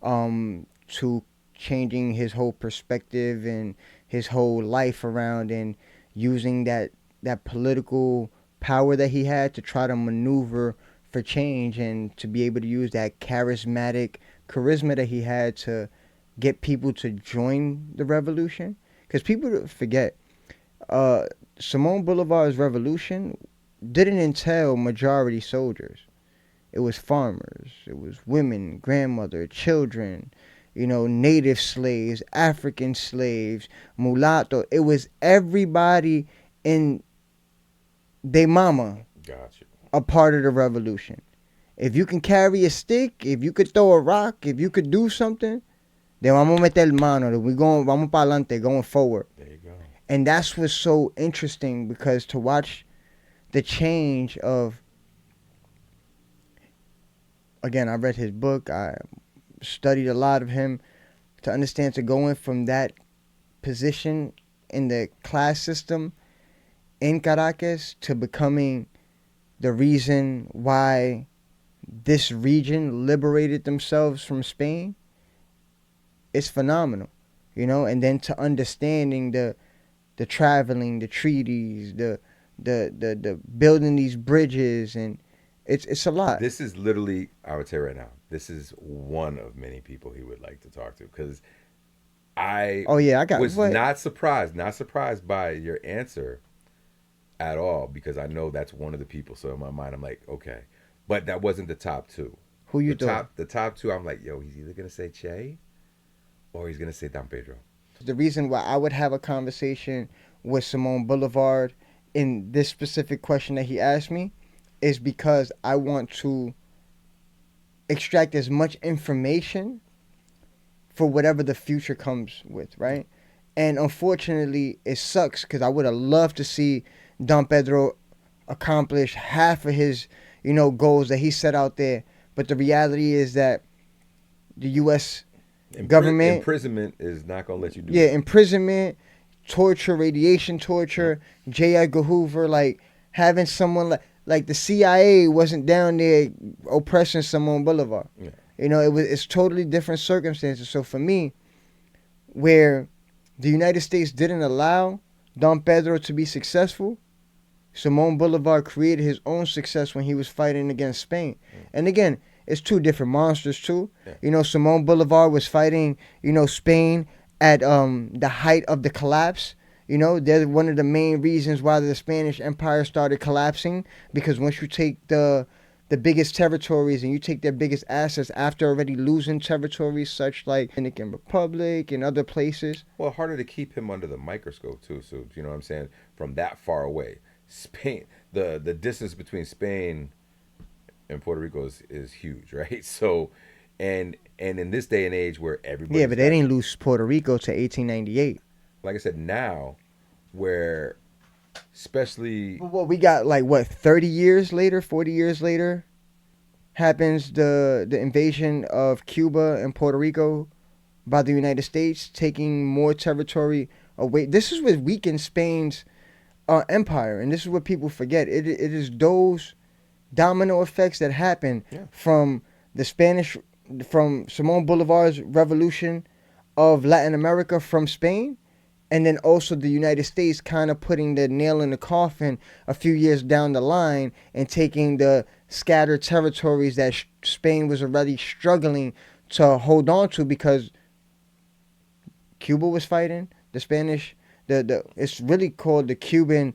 to changing his whole perspective and his whole life around and using that political power that he had to try to maneuver for change and to be able to use that charismatic charisma that he had to get people to join the revolution. Because people forget, uh, Simone Bolivar's revolution didn't entail majority soldiers. It was farmers, it was women, grandmother, children, you know, native slaves, African slaves, mulatto. It was everybody in they mama Gotcha. a part of the revolution. If you can carry a stick, if you could throw a rock, if you could do something, then vamos a meter mano. We going, vamos para adelante, going forward. There you go. And that's what's so interesting because to watch the change of, again, I read his book, I studied a lot of him to understand to going from that position in the class system in Caracas to becoming the reason why this region liberated themselves from Spain, it's phenomenal, you know. And then to understanding the traveling, the treaties, the building these bridges, and it's a lot. This is literally, I would say right now, this is one of many people he would like to talk to because I Oh yeah, I got was what? not surprised by your answer at all because I know that's one of the people. So in my mind, I'm like, okay, but that wasn't the top two. Who you thought? The top two, I'm like, yo, he's either gonna say Che or he's gonna say Don Pedro. The reason why I would have a conversation with Simone Boulevard in this specific question that he asked me is because I want to extract as much information for whatever the future comes with, right? And unfortunately, it sucks because I would have loved to see Don Pedro accomplish half of his, you know, goals that he set out there. But the reality is that the U.S. government, Imprisonment is not gonna let you do yeah, that. imprisonment, torture, radiation torture, J. Edgar Hoover, like having someone like the CIA wasn't down there oppressing Simone Bolivar. Yeah. You know, it's totally different circumstances. So for me, where the United States didn't allow Don Pedro to be successful, Simone Bolivar created his own success when he was fighting against Spain. And again, it's two different monsters too. Yeah. You know, Simone Bolivar was fighting, you know, Spain at the height of the collapse. You know, they're one of the main reasons why the Spanish Empire started collapsing, because once you take the biggest territories and you take their biggest assets after already losing territories such like Dominican Republic and other places. Well, harder to keep him under the microscope too. So you know what I'm saying? From that far away, Spain, the distance between Spain in Puerto Rico is huge, right? So, and in this day and age where Yeah, everybody's but they got, didn't lose Puerto Rico to 1898. like I said, now where especially But what we got, like what, 30 years later, 40 years later, happens the invasion of Cuba and Puerto Rico by the United States, taking more territory away. This is what weakened Spain's empire, and this is what people forget. It is those domino effects that happen yeah, from the Spanish, from Simon Bolivar's revolution of Latin America from Spain, and then also the United States kind of putting the nail in the coffin a few years down the line and taking the scattered territories that Spain was already struggling to hold on to because Cuba was fighting the Spanish. The it's really called the Cuban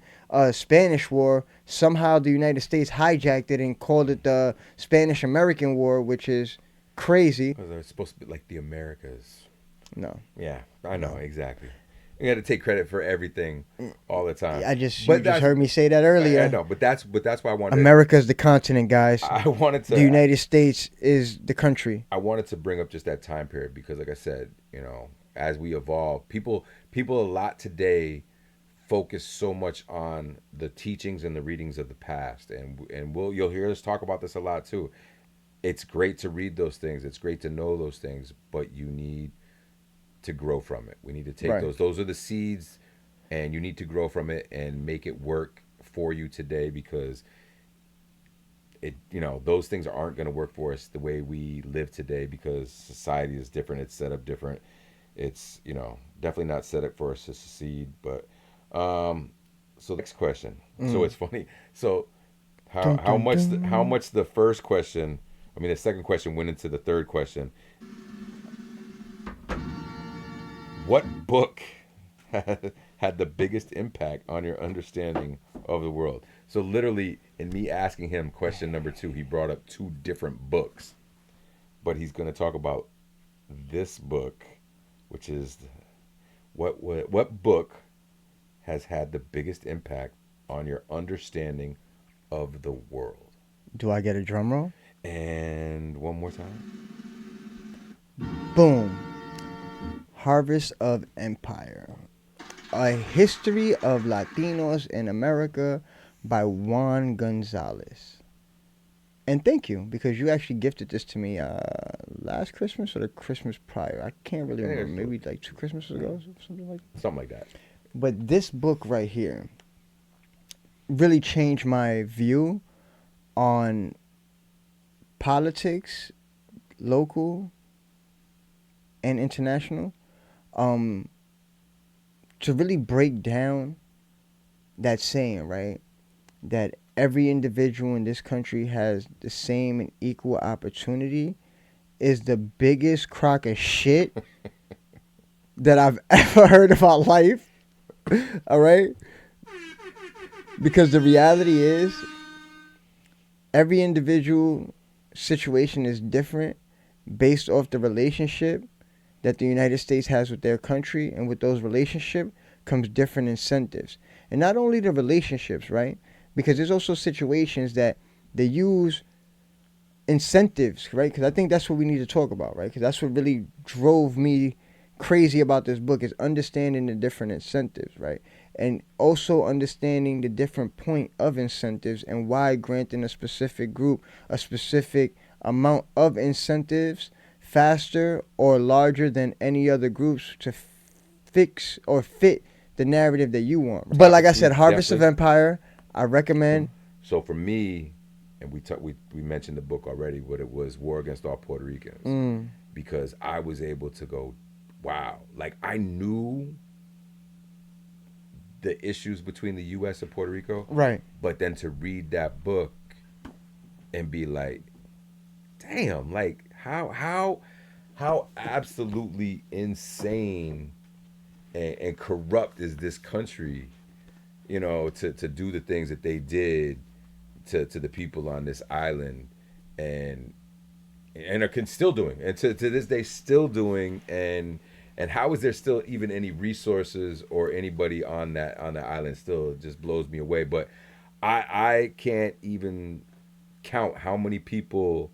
Spanish War. Somehow the United States hijacked it and called it the Spanish American War, which is crazy. because they're supposed to be like the Americas. No, Yeah, I know no. exactly. You got to take credit for everything all the time. I just you But just that's heard me say that I earlier. know, but that's why I wanted. America's the continent, guys. I wanted The to. United States is the country. I wanted to bring up just that time period because, like I said, as we evolve, people a lot today focus so much on the teachings and the readings of the past, and you'll hear us talk about this a lot too. It's great to read those things. It's great to know those things, but you need to grow from it. We need to take Right. those. Those are the seeds, and you need to grow from it and make it work for you today because those things aren't going to work for us the way we live today because society is different. It's set up different. It's definitely not set up for us to succeed. But so next question. So it's funny. So Dun, dun, how dun. much the first question, I mean the second question went into the third question. What book had the biggest impact on your understanding of the world? So literally, in me asking him question number two, he brought up two different books, but he's going to talk about this book, which is what book has had the biggest impact on your understanding of the world? Do I get a drum roll? And one more time. Boom. Harvest of Empire. A History of Latinos in America by Juan Gonzalez. And thank you, because you actually gifted this to me last Christmas or the Christmas prior. I can't really I think remember. it's Maybe like 2 Christmases ago, something like that. something like that. But this book right here really changed my view on politics, local and international. Um, to really break down that saying, right? That every individual in this country has the same and equal opportunity is the biggest crock of shit that I've ever heard about life. All right? Because the reality is, every individual situation is different based off the relationship that the United States has with their country, and with those relationships comes different incentives. And not only the relationships, right? Because there's also situations that they use incentives, right? Because I think that's what we need to talk about, right? Because that's what really drove me crazy about this book, is understanding the different incentives, right? And also understanding the different point of incentives and why granting a specific group a specific amount of incentives faster or larger than any other groups to fix or fit the narrative that you want. But like I said, Harvest of Empire, I recommend. So for me, and we mentioned the book already, but it was War Against All Puerto Ricans, because I was able to go, wow, like I knew the issues between the U.S. and Puerto Rico, Right. but then to read that book and be like, damn, like how absolutely insane and corrupt is this country, to do the things that they did to the people on this island, and are still doing, and to this day still doing, and how is there still even any resources or anybody on the island? Still just blows me away. But I can't even count how many people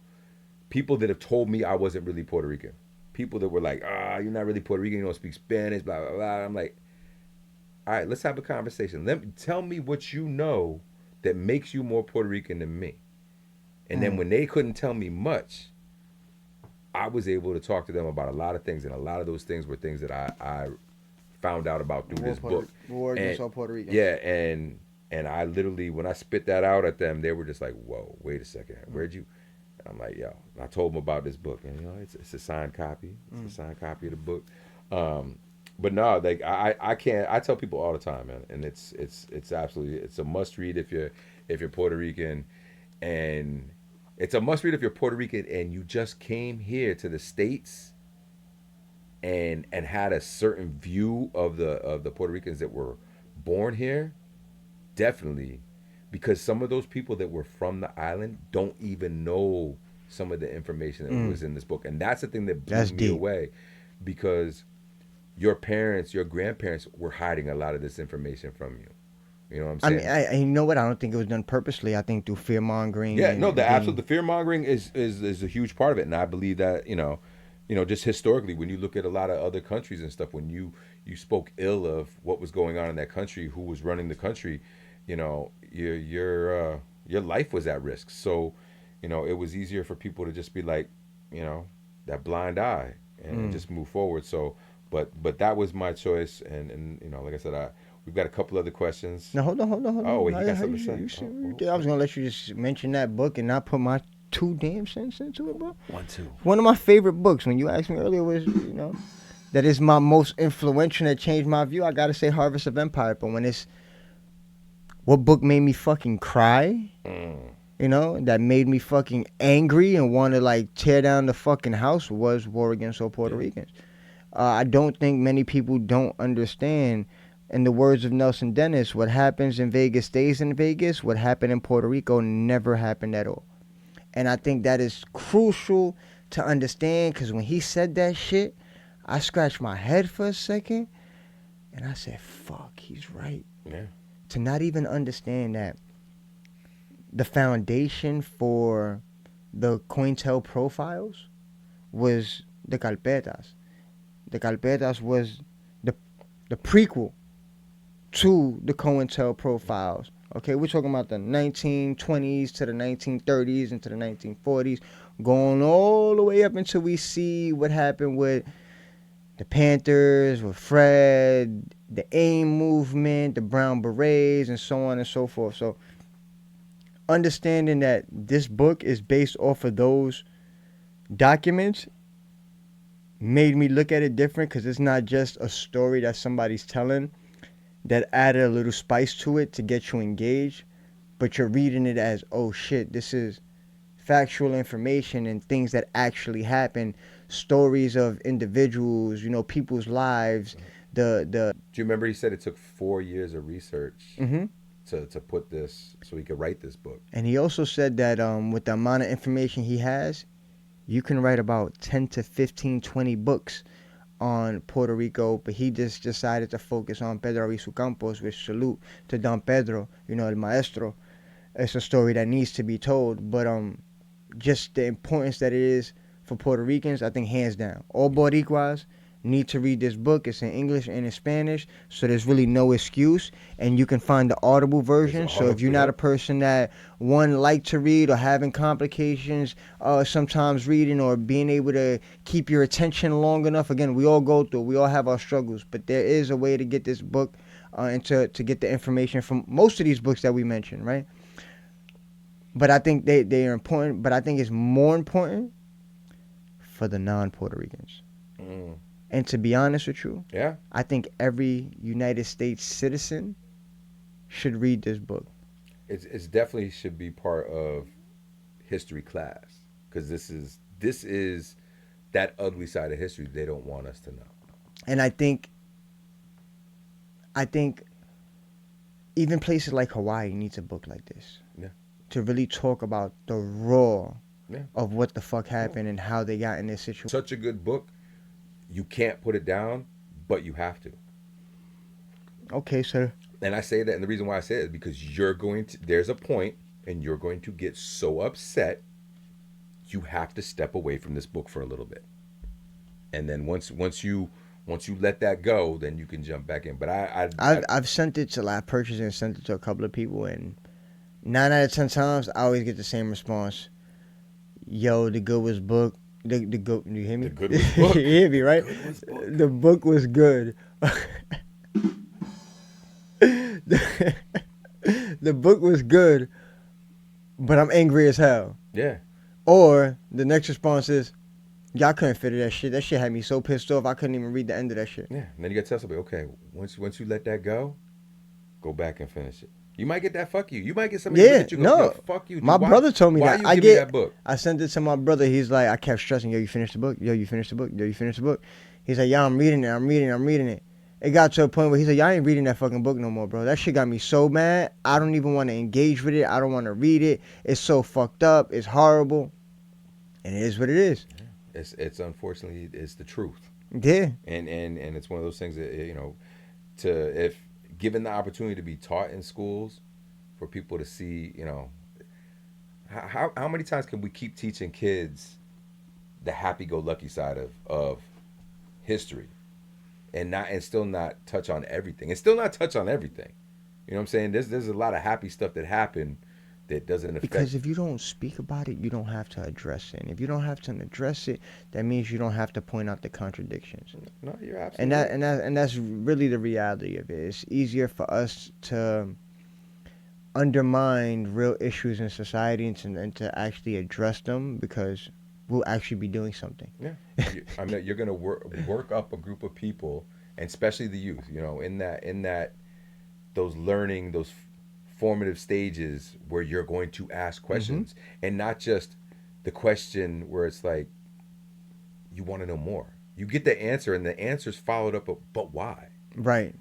that have told me I wasn't really Puerto Rican. People that were like, you're not really Puerto Rican, you don't speak Spanish, blah blah blah. I'm like, all right, let's have a conversation. Tell me what you know that makes you more Puerto Rican than me. And then when they couldn't tell me much, I was able to talk to them about a lot of things, and a lot of those things were things that I found out about through this book. War against all Puerto Ricans. Yeah, and I literally, when I spit that out at them, they were just like, "Whoa, wait a second, where'd you?" And I'm like, "Yo," and I told them about this book, and it's a signed copy. It's a signed copy of the book. But no, like I can't. I tell people all the time, man, and it's absolutely, it's a must read if you're Puerto Rican, and it's a must read if you're Puerto Rican and you just came here to the States and had a certain view of the Puerto Ricans that were born here. Definitely, because some of those people that were from the island don't even know some of the information that was in this book, and that's the thing that blew me away, because your parents, your grandparents were hiding a lot of this information from you. You know what I'm saying? I mean, you know what? I don't think it was done purposely. I think through fear mongering. Yeah, no, the fear mongering is a huge part of it, and I believe that just historically, when you look at a lot of other countries and stuff, when you spoke ill of what was going on in that country, who was running the country, your life was at risk. So, it was easier for people to just be like, that blind eye and just move forward. So, but that was my choice, and like I said, we've got a couple other questions. Now hold on. Oh, wait, you got something to say? I was gonna let you just mention that book and not put my 2 damn cents into it, bro. 1, 2. One of my favorite books, when you asked me earlier, was that is my most influential, that changed my view. I gotta say Harvest of Empire. But when it's what book made me fucking cry, that made me fucking angry and want to like tear down the fucking house, was War Against All Puerto Ricans. I don't think many people don't understand. In the words of Nelson Dennis, what happens in Vegas stays in Vegas. What happened in Puerto Rico never happened at all. And I think that is crucial to understand, because when he said that shit, I scratched my head for a second and I said, fuck, he's right. Yeah. To not even understand that the foundation for the COINTEL profiles was the Carpetas. The Carpetas was the prequel to the COINTEL profiles. Okay, we're talking about the 1920s to the 1930s into the 1940s, going all the way up until we see what happened with the Panthers, with Fred, the AIM movement, the Brown Berets, and so on and so forth. So understanding that this book is based off of those documents made me look at it different, because it's not just a story that somebody's telling that added a little spice to it to get you engaged, but you're reading it as, oh shit, this is factual information and things that actually happen, stories of individuals, people's lives. Do you remember he said it took 4 years of research to put this, so he could write this book? And he also said that with the amount of information he has, you can write about 10 to 15, 20 books on Puerto Rico, but he just decided to focus on Pedro Arizu Campos, which salute to Don Pedro, el maestro. It's a story that needs to be told, but just the importance that it is for Puerto Ricans, I think hands down. All Boricuas need to read this book. It's in English and in Spanish, so there's really no excuse, and you can find the Audible version. So if you're not a person that like to read or having complications sometimes reading or being able to keep your attention long enough, again, we all go through, we all have our struggles, but there is a way to get this book and to get the information from most of these books that we mentioned, right? But I think they are important, but I think it's more important for the non-Puerto Ricans. And to be honest with you, I think every United States citizen should read this book. It's definitely should be part of history class, because this is that ugly side of history they don't want us to know. And I think even places like Hawaii needs a book like this. Yeah. To really talk about the raw of what the fuck happened and how they got in this situation. Such a good book. You can't put it down, but you have to. Okay, sir. And I say that, and the reason why I say it is because there's a point, and you're going to get so upset, you have to step away from this book for a little bit. And then once you let that go, then you can jump back in. But I've sent it to, I purchased it and sent it to a couple of people, and 9 out of 10 times I always get the same response. Yo, the good was book. The good. You hear me? The good was book. You hear me, right? Good was book. The book was good. The book was good, but I'm angry as hell. Yeah. Or the next response is, y'all couldn't fit that shit. That shit had me so pissed off I couldn't even read the end of that shit. Yeah. And then you got to tell somebody, okay, once you let that go back and finish it. You might get that fuck you. You might get somebody Yeah, look at you and go, no. yo, fuck you. Dude. My brother told me why that. you give me that book? I sent it to my brother. He's like, I kept stressing, yo, you finished the book? Yo, you finished the book? Yo, you finished the book? He's like, yeah, I'm reading it. It got to a point where he's like, y'all ain't reading that fucking book no more, bro. That shit got me so mad. I don't even want to engage with it. I don't want to read it. It's so fucked up. It's horrible. And it is what it is. Yeah. It's unfortunately it's the truth. Yeah. And it's one of those things that if given the opportunity to be taught in schools, for people to see, how many times can we keep teaching kids the happy-go-lucky side of history, and still not touch on everything, You know what I'm saying? There's a lot of happy stuff that happened that doesn't affect. Because if you don't speak about it, you don't have to address it. And if you don't have to address it, that means you don't have to point out the contradictions. No, you're absolutely right. And that's really the reality of it. It's easier for us to undermine real issues in society and to actually address them because we'll actually be doing something. Yeah, I mean, you're gonna work up a group of people, and especially the youth. In that those formative stages where you're going to ask questions, and not just the question where it's like you want to know more. You get the answer, and the answer's followed up. But why? Right.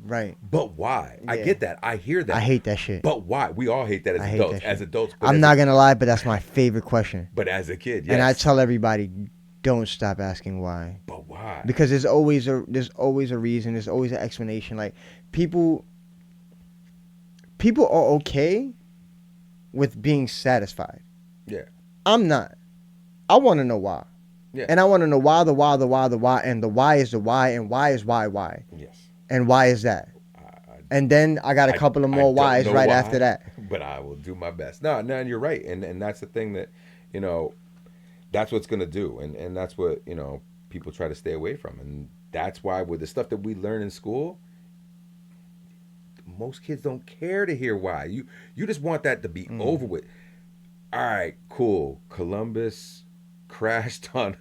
But why? Yeah. I get that. I hear that. I hate that shit. But why? We all hate that as adults. As adults. I'm not going to lie, but that's my favorite question. But as a kid, yes. And I tell everybody, don't stop asking why. But why? Because there's always a reason. There's always an explanation. Like, people are okay with being satisfied. Yeah. I'm not. I want to know why. Yeah. And I want to know why, and the why is the why, and why is why. Yes. And why is that? And then I got a couple of more whys right after that. But I will do my best. No, and you're right. And that's the thing that, that's what's going to do. And that's what, people try to stay away from. And that's why with the stuff that we learn in school, most kids don't care to hear why. You just want that to be over with. All right, cool. Columbus crashed on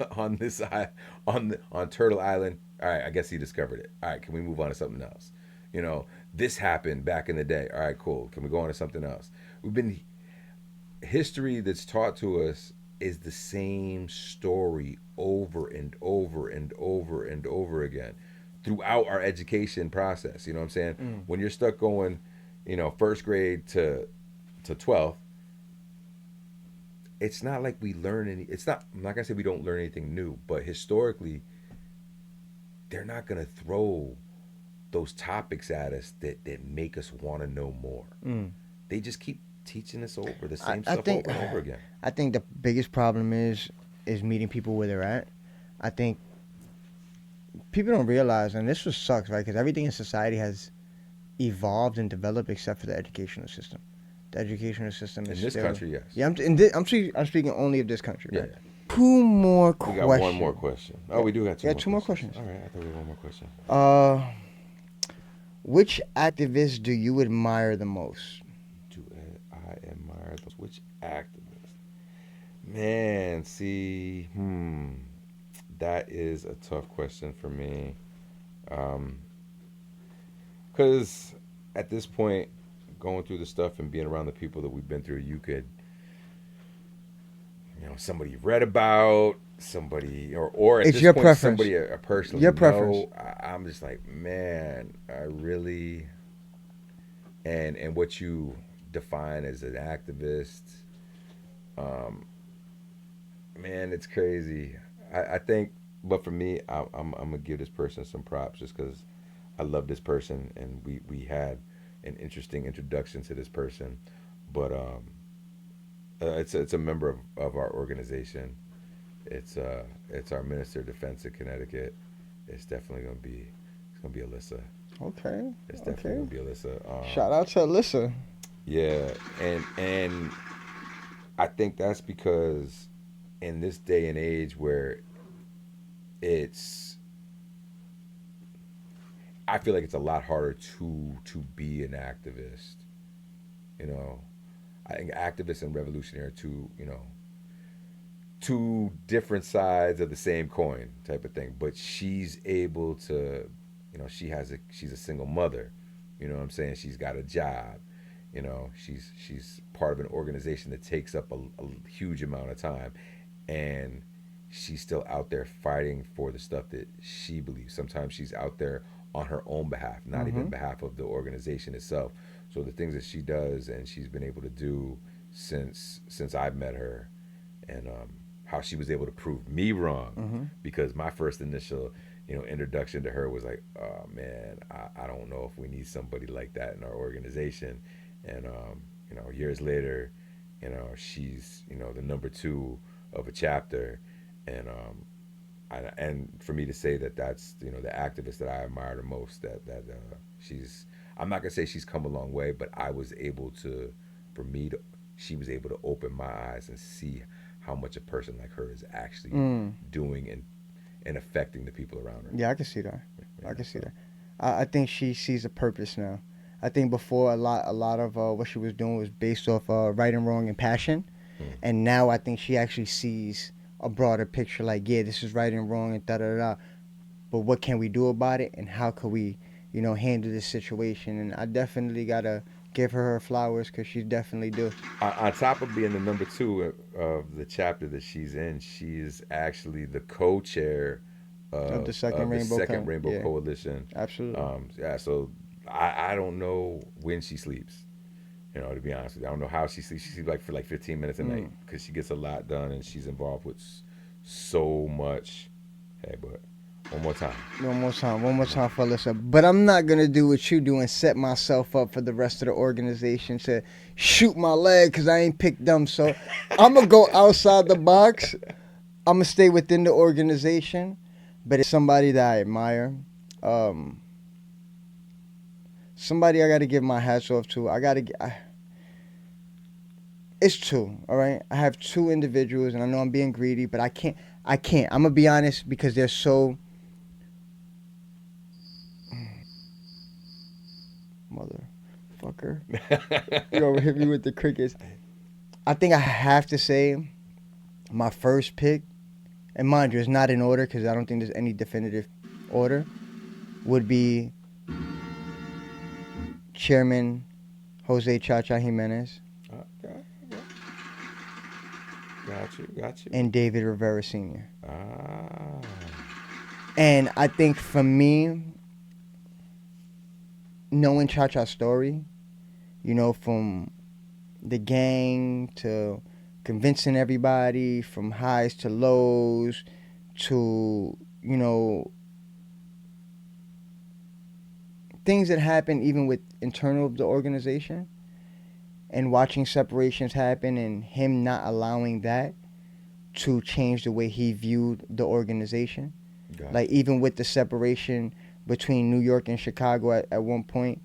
Turtle Island. All right, I guess he discovered it. All right, can we move on to something else? This happened back in the day. All right, cool. Can we go on to something else? History that's taught to us is the same story over and over and over and over again throughout our education process. You know what I'm saying? When you're stuck going, first grade to 12th, it's not like we learn I'm not gonna say we don't learn anything new, but historically, they're not gonna throw those topics at us that make us want to know more. They just keep teaching us over the same stuff over and over again. I think the biggest problem is meeting people where they're at. I think people don't realize, and this just sucks, right? Because everything in society has evolved and developed except for the educational system. The educational system is in this country, yes. Yeah, I'm speaking only of this country, right? Yeah. Two more questions. We got one more question. Oh, we do have two more questions. All right, I thought we had one more question. Which activist do you admire the most? Do I admire those? Which activist? Man, see, that is a tough question for me. Because at this point, going through the stuff and being around the people that we've been through, you could, somebody you've read about, somebody, or at it's this your point, preference. somebody a personally your know. preference. I'm just like, man, I really, and what you define as an activist, man, it's crazy. I think, but for me, I'm gonna give this person some props just because I love this person and we had an interesting introduction to this person, but It's a member of our organization. It's our Minister of Defense in Connecticut. It's definitely gonna be Alyssa. Okay. It's definitely Okay. gonna be Alyssa. Shout out to Alyssa. Yeah, and I think that's because in this day and age where it's I feel like it's a lot harder to be an activist. You know, I think activists and revolutionary are two different sides of the same coin type of thing. But she's able to, she's a single mother. You know what I'm saying? She's got a job. She's part of an organization that takes up a huge amount of time, and she's still out there fighting for the stuff that she believes. Sometimes she's out there on her own behalf, not even Mm-hmm. behalf of the organization itself. So the things that she does and she's been able to do since I've met her, and how she was able to prove me wrong, Mm-hmm. because my first initial introduction to her was like, oh man, I don't know if we need somebody like that in our organization. And years later, she's the number two of a chapter. And and for me to say that that's the activist that I admire the most, that she's, I'm not gonna say she's come a long way, but I was able to, for me to, she was able to open my eyes and see how much a person like her is actually Mm. doing and affecting the people around her. Yeah, I can see that. Yeah, I can see so that. I think she sees a purpose now. I think before a lot of what she was doing was based off right and wrong and passion, mm. and now I think she actually sees a broader picture. Like, yeah, this is right and wrong and da da da. But what can we do about it, and how can we, handle this situation? And I definitely gotta give her flowers because she definitely do. On top of being the number two of the chapter that she's in, she's actually the co-chair Of the second of the rainbow Second count. Rainbow Yeah, Coalition. absolutely. Yeah, so I don't know when she sleeps. To be honest with you, I don't know how she sleeps. She sleeps like for like 15 minutes a night Mm. because she gets a lot done and she's involved with so much. Hey, but one more time. One more One more time time. for Alyssa. But I'm not gonna do what you do and set myself up for the rest of the organization to shoot my leg because I ain't picked them. So I'm gonna go outside the box. I'm gonna stay within the organization, but it's somebody that I admire. Um, Somebody I gotta give my hats off to. It's two. All right, I have two individuals, and I know I'm being greedy, but I can't. I can't. I'm gonna be honest because they're so motherfucker. You know, hit me with the crickets. I think I have to say my first pick, and mind you, it's not in order because I don't think there's any definitive order, would be Chairman Jose Chacha Jimenez Okay, okay. Got you. Got you. and David Rivera Sr. Ah. And I think for me, knowing Chacha's story, from the gang to convincing everybody, from highs to lows to, things that happen even with internal of the organization, and watching separations happen and him not allowing that to change the way he viewed the organization. Got Like, even with the separation between New York and Chicago at one point,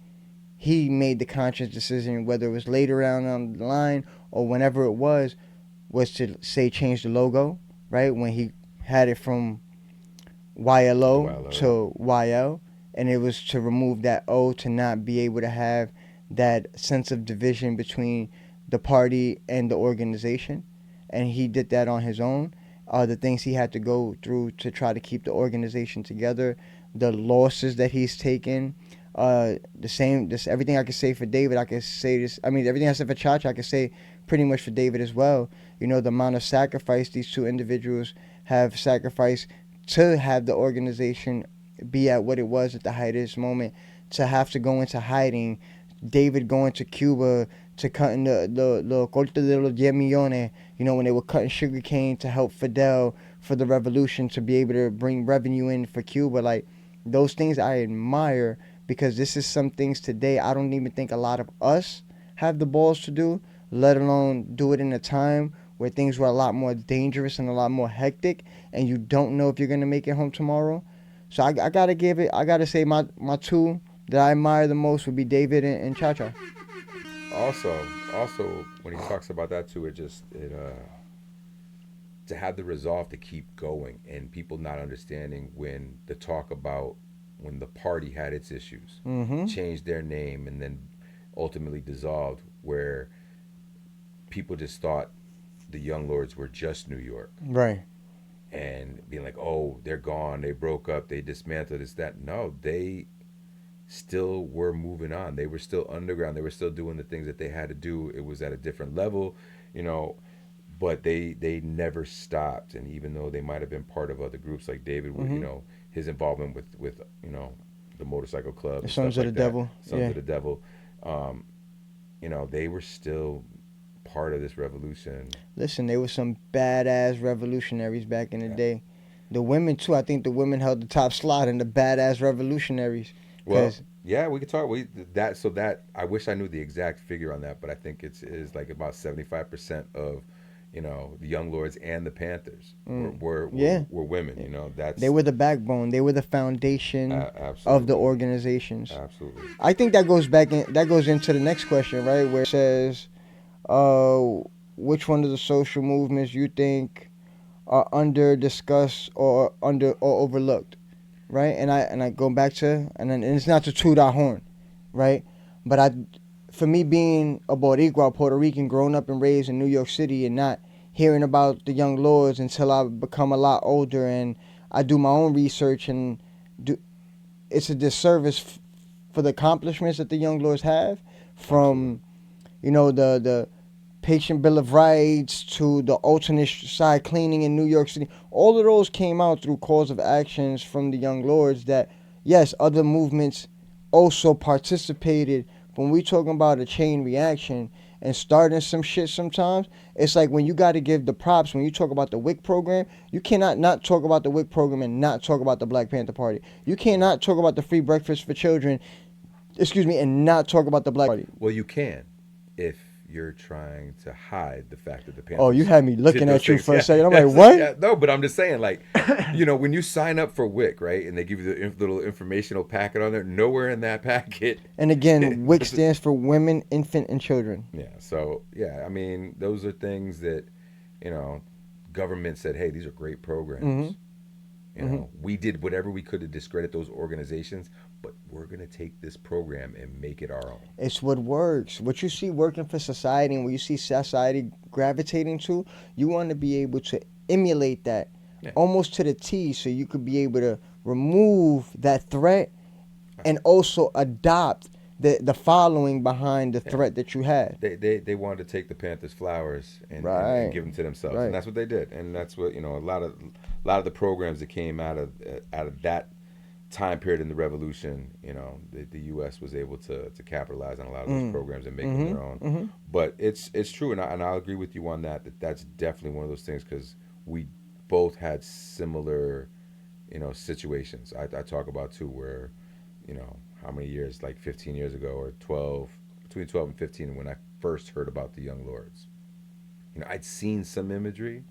he made the conscious decision, whether it was later on the line or whenever it was to say change the logo, right? When he had it from you. The YLO wild, yeah. to YL, and it was to remove that O to not be able to have that sense of division between the party and the organization. And he did that on his own. The things he had to go through to try to keep the organization together, the losses that he's taken, this everything I could say for David, I could say this. I mean, everything I said for Chacha, I could say pretty much for David as well. The amount of sacrifice these two individuals have sacrificed to have the organization be at what it was at the height of this moment, to have to go into hiding, David going to Cuba to cutting the corte de los 10 millones, when they were cutting sugar cane to help Fidel for the revolution to be able to bring revenue in for Cuba. Like, those things I admire because this is some things today I don't even think a lot of us have the balls to do. let alone do it in a time where things were a lot more dangerous and a lot more hectic, and you don't know if you're gonna make it home tomorrow. So I gotta give it. I gotta say my two that I admire the most would be David and Cha Cha. Also, when he talks about that too, it to have the resolve to keep going, and people not understanding when the talk about when the party had its issues, Mm-hmm. changed their name, and then ultimately dissolved, where people just thought the Young Lords were just New York, Right. and being like, oh, they're gone, they broke up, they dismantled this, that. No, they still were moving on. They were still underground. They were still doing the things that they had to do. It was at a different level, you know, but they never stopped. And even though they might have been part of other groups, like David, Mm-hmm. his involvement with the motorcycle club The and stuff Sons of the like that, Devil. Sons Yeah. of the Devil, um, they were still part of this revolution. Listen, they were some badass revolutionaries back in the Yeah. day. The women too. I think the women held the top slot in the badass revolutionaries. Well, Cause yeah, we could talk. That I wish I knew the exact figure on that, but I think it is like about 75% of, the Young Lords and the Panthers were mm, were were, yeah, were women. yeah, they That's were the backbone. They were the foundation of the absolutely, organizations. absolutely. I think that goes back in. That goes into the next question, right? Where it says, uh, which one of the social movements you think are under discussed or under or overlooked, right? And I go back to and it's not to toot our horn, right? But for me being a Boricua, Puerto Rican, growing up and raised in New York City, and not hearing about the Young Lords until I become a lot older and I do my own research and do, it's a disservice for the accomplishments that the Young Lords have, Absolutely. from the Patient Bill of Rights to the alternate side cleaning in New York City. All of those came out through calls of actions from the Young Lords that, yes, other movements also participated. When we talking about a chain reaction and starting some shit sometimes, it's like when you got to give the props, when you talk about the WIC program, you cannot not talk about the WIC program and not talk about the Black Panther Party. You cannot talk about the free breakfast for children, excuse me, and not talk about the Black Party. Well, you can, if you're trying to hide the fact that the Oh, you Panthers had me did looking those at you things. for a Yeah, second. I'm yeah, like, what? yeah. No, but I'm just saying, like, when you sign up for WIC, right, and they give you the little informational packet on there, nowhere in that packet, And again, WIC does it, stands for Women, Infant, and Children. yeah. So yeah, I mean, those are things that, you know, government said, hey, these are great Mm-hmm. programs. Mm-hmm. We did whatever we could to discredit those organizations, but we're gonna take this program and make it our own. It's what works. What you see working for society and what you see society gravitating to, you want to be able to emulate that Yeah. almost to the T so you could be able to remove that threat and also adopt the following behind the Yeah. threat that you had. They wanted to take the Panthers flowers and Right. give them to themselves, and Right. that's what they did, and that's what a lot of the programs that came out of that time period in the revolution, the U.S. was able to capitalize on a lot of those Mm. programs and make them Mm-hmm. their own. Mm-hmm. But it's true, and I'll agree with you on that that's definitely one of those things because we both had similar situations. I talk about too where how many years, like 15 years ago or 12, between 12 and 15, when I first heard about the Young Lords. I'd seen some imagery,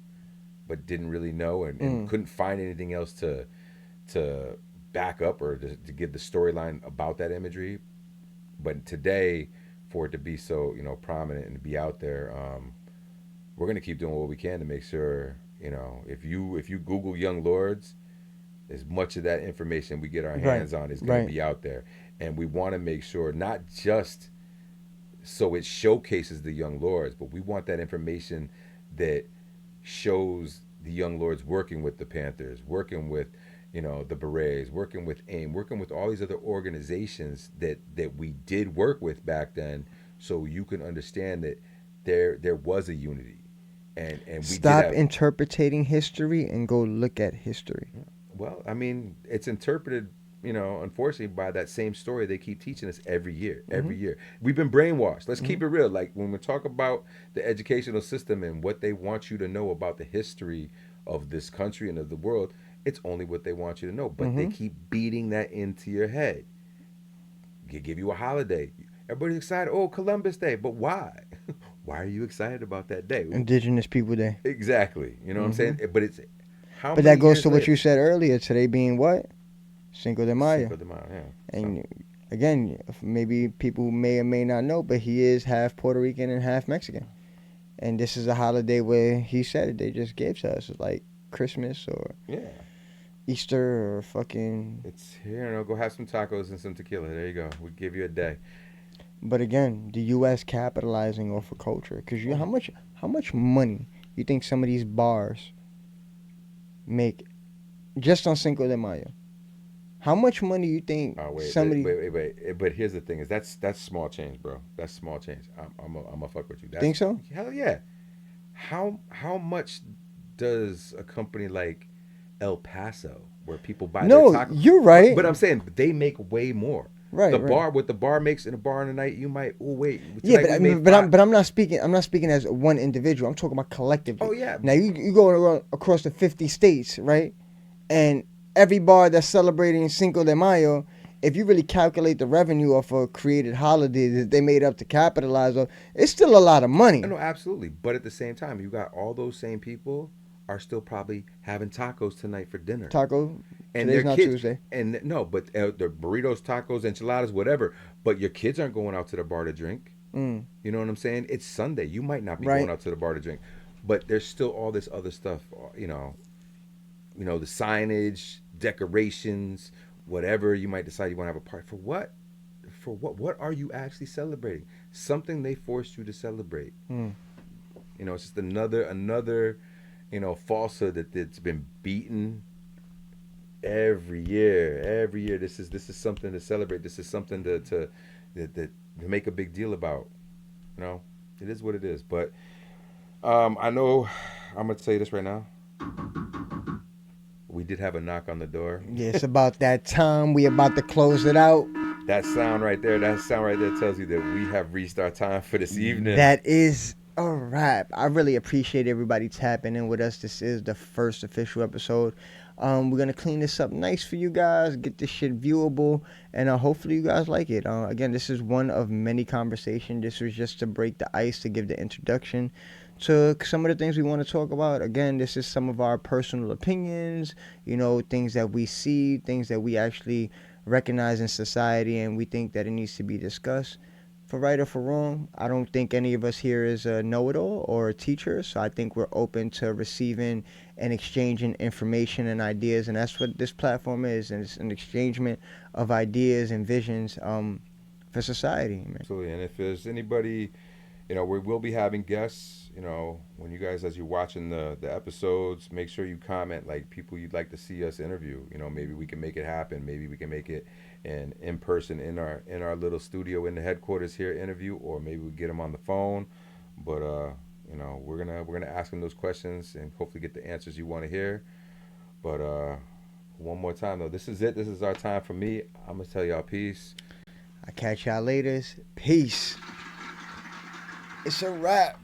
but didn't really know and Mm. couldn't find anything else to back up or to give the storyline about that imagery. But today, for it to be so prominent and to be out there, we're gonna keep doing what we can to make sure if you Google Young Lords, as much of that information we get our Right. hands on is going to Right. be out there, and we want to make sure not just so it showcases the Young Lords, but we want that information that shows the Young Lords working with the Panthers, working with the Berets, working with AIM, working with all these other organizations that we did work with back then, so you can understand that there was a unity, and we did Stop have. interpreting history and go look at history. Well, I mean, it's interpreted, unfortunately, by that same story they keep teaching us every year. Mm-hmm. Every year, we've been brainwashed. Let's Mm-hmm. keep it real. Like when we talk about the educational system and what they want you to know about the history of this country and of the world, it's only what they want you to know. But they Mm-hmm. keep beating that into your head. They give you a holiday. Everybody's excited. Oh, Columbus Day. But why? Why are you excited about that day? Indigenous People Day. Exactly. You know what I'm saying? But it's how But many that goes years to what later? you said earlier. Today being what? Cinco de Mayo. Cinco de Mayo. Yeah. So, And again, maybe people may or may not know, but he is half Puerto Rican and half Mexican. And this is a holiday where he said it, they just gave to us. It's like Christmas or yeah. Easter or fucking. It's here. You know, go have some tacos and some tequila. There you go. We give you a day. But again, the U.S. capitalizing off of culture. Because Oh, how much money you think some of these bars make just on Cinco de Mayo? How much money you think oh wait, somebody But here's the thing: is that's small change, bro. That's small change. I'm a fuck with you. That's think so? hell yeah. How much does a company like El Paso, where people buy their No, taco? you're But right. I'm saying they make way more. Right, right. What the bar makes in a bar in the night, you might. Oh wait, Yeah, tonight we made five. I'm not speaking. I'm not speaking as one individual. I'm talking about collectively. Oh yeah, Now you go across the 50 states, right? And every bar that's celebrating Cinco de Mayo, if you really calculate the revenue of a created holiday that they made up to capitalize on, it's still a lot of money. no, absolutely. But at the same time, you got all those same people are still probably having tacos tonight for dinner. Taco, And their today's not kids Tuesday. and no, but the burritos, tacos, enchiladas, whatever. But your kids aren't going out to the bar to drink. Mm, You know what I'm saying? It's Sunday. You might not be going right. out to the bar to drink, but there's still all this other stuff. The signage, decorations, whatever. You might decide you want to have a party for what? For what? What are you actually celebrating? Something they forced you to celebrate. Mm. It's just another falsehood that's been beaten every year. Every year, this is something to celebrate. This is something to make a big deal about. It is what it is. But I know I'm gonna say this right now. We did have a knock on the door. Yeah, it's about that time. We about to close it out. That sound right there tells you that we have reached our time for this evening. That is a wrap. I really appreciate everybody tapping in with us. This is the first official episode. We're gonna clean this up nice for you guys, get this shit viewable, and hopefully you guys like it. Again, this is one of many conversations. This was just to break the ice, to give the introduction to some of the things we want to talk about. Again, this is some of our personal opinions, things that we see, things that we actually recognize in society, and we think that it needs to be discussed. For right or for wrong, I don't think any of us here is a know-it-all or a teacher, so I think we're open to receiving and exchanging information and ideas, and that's what this platform is, and it's an exchangement of ideas and visions for society, man. Absolutely. And if there's anybody, we will be having guests. When you guys, as you're watching the episodes, make sure you comment like people you'd like to see us interview. Maybe we can make it happen. Maybe we can make it an in person in our little studio in the headquarters here interview, or maybe we get them on the phone. But we're gonna ask them those questions and hopefully get the answers you want to hear. But one more time though, this is it. This is our time for me. I'm gonna tell y'all peace. I catch y'all later. Peace. It's a wrap.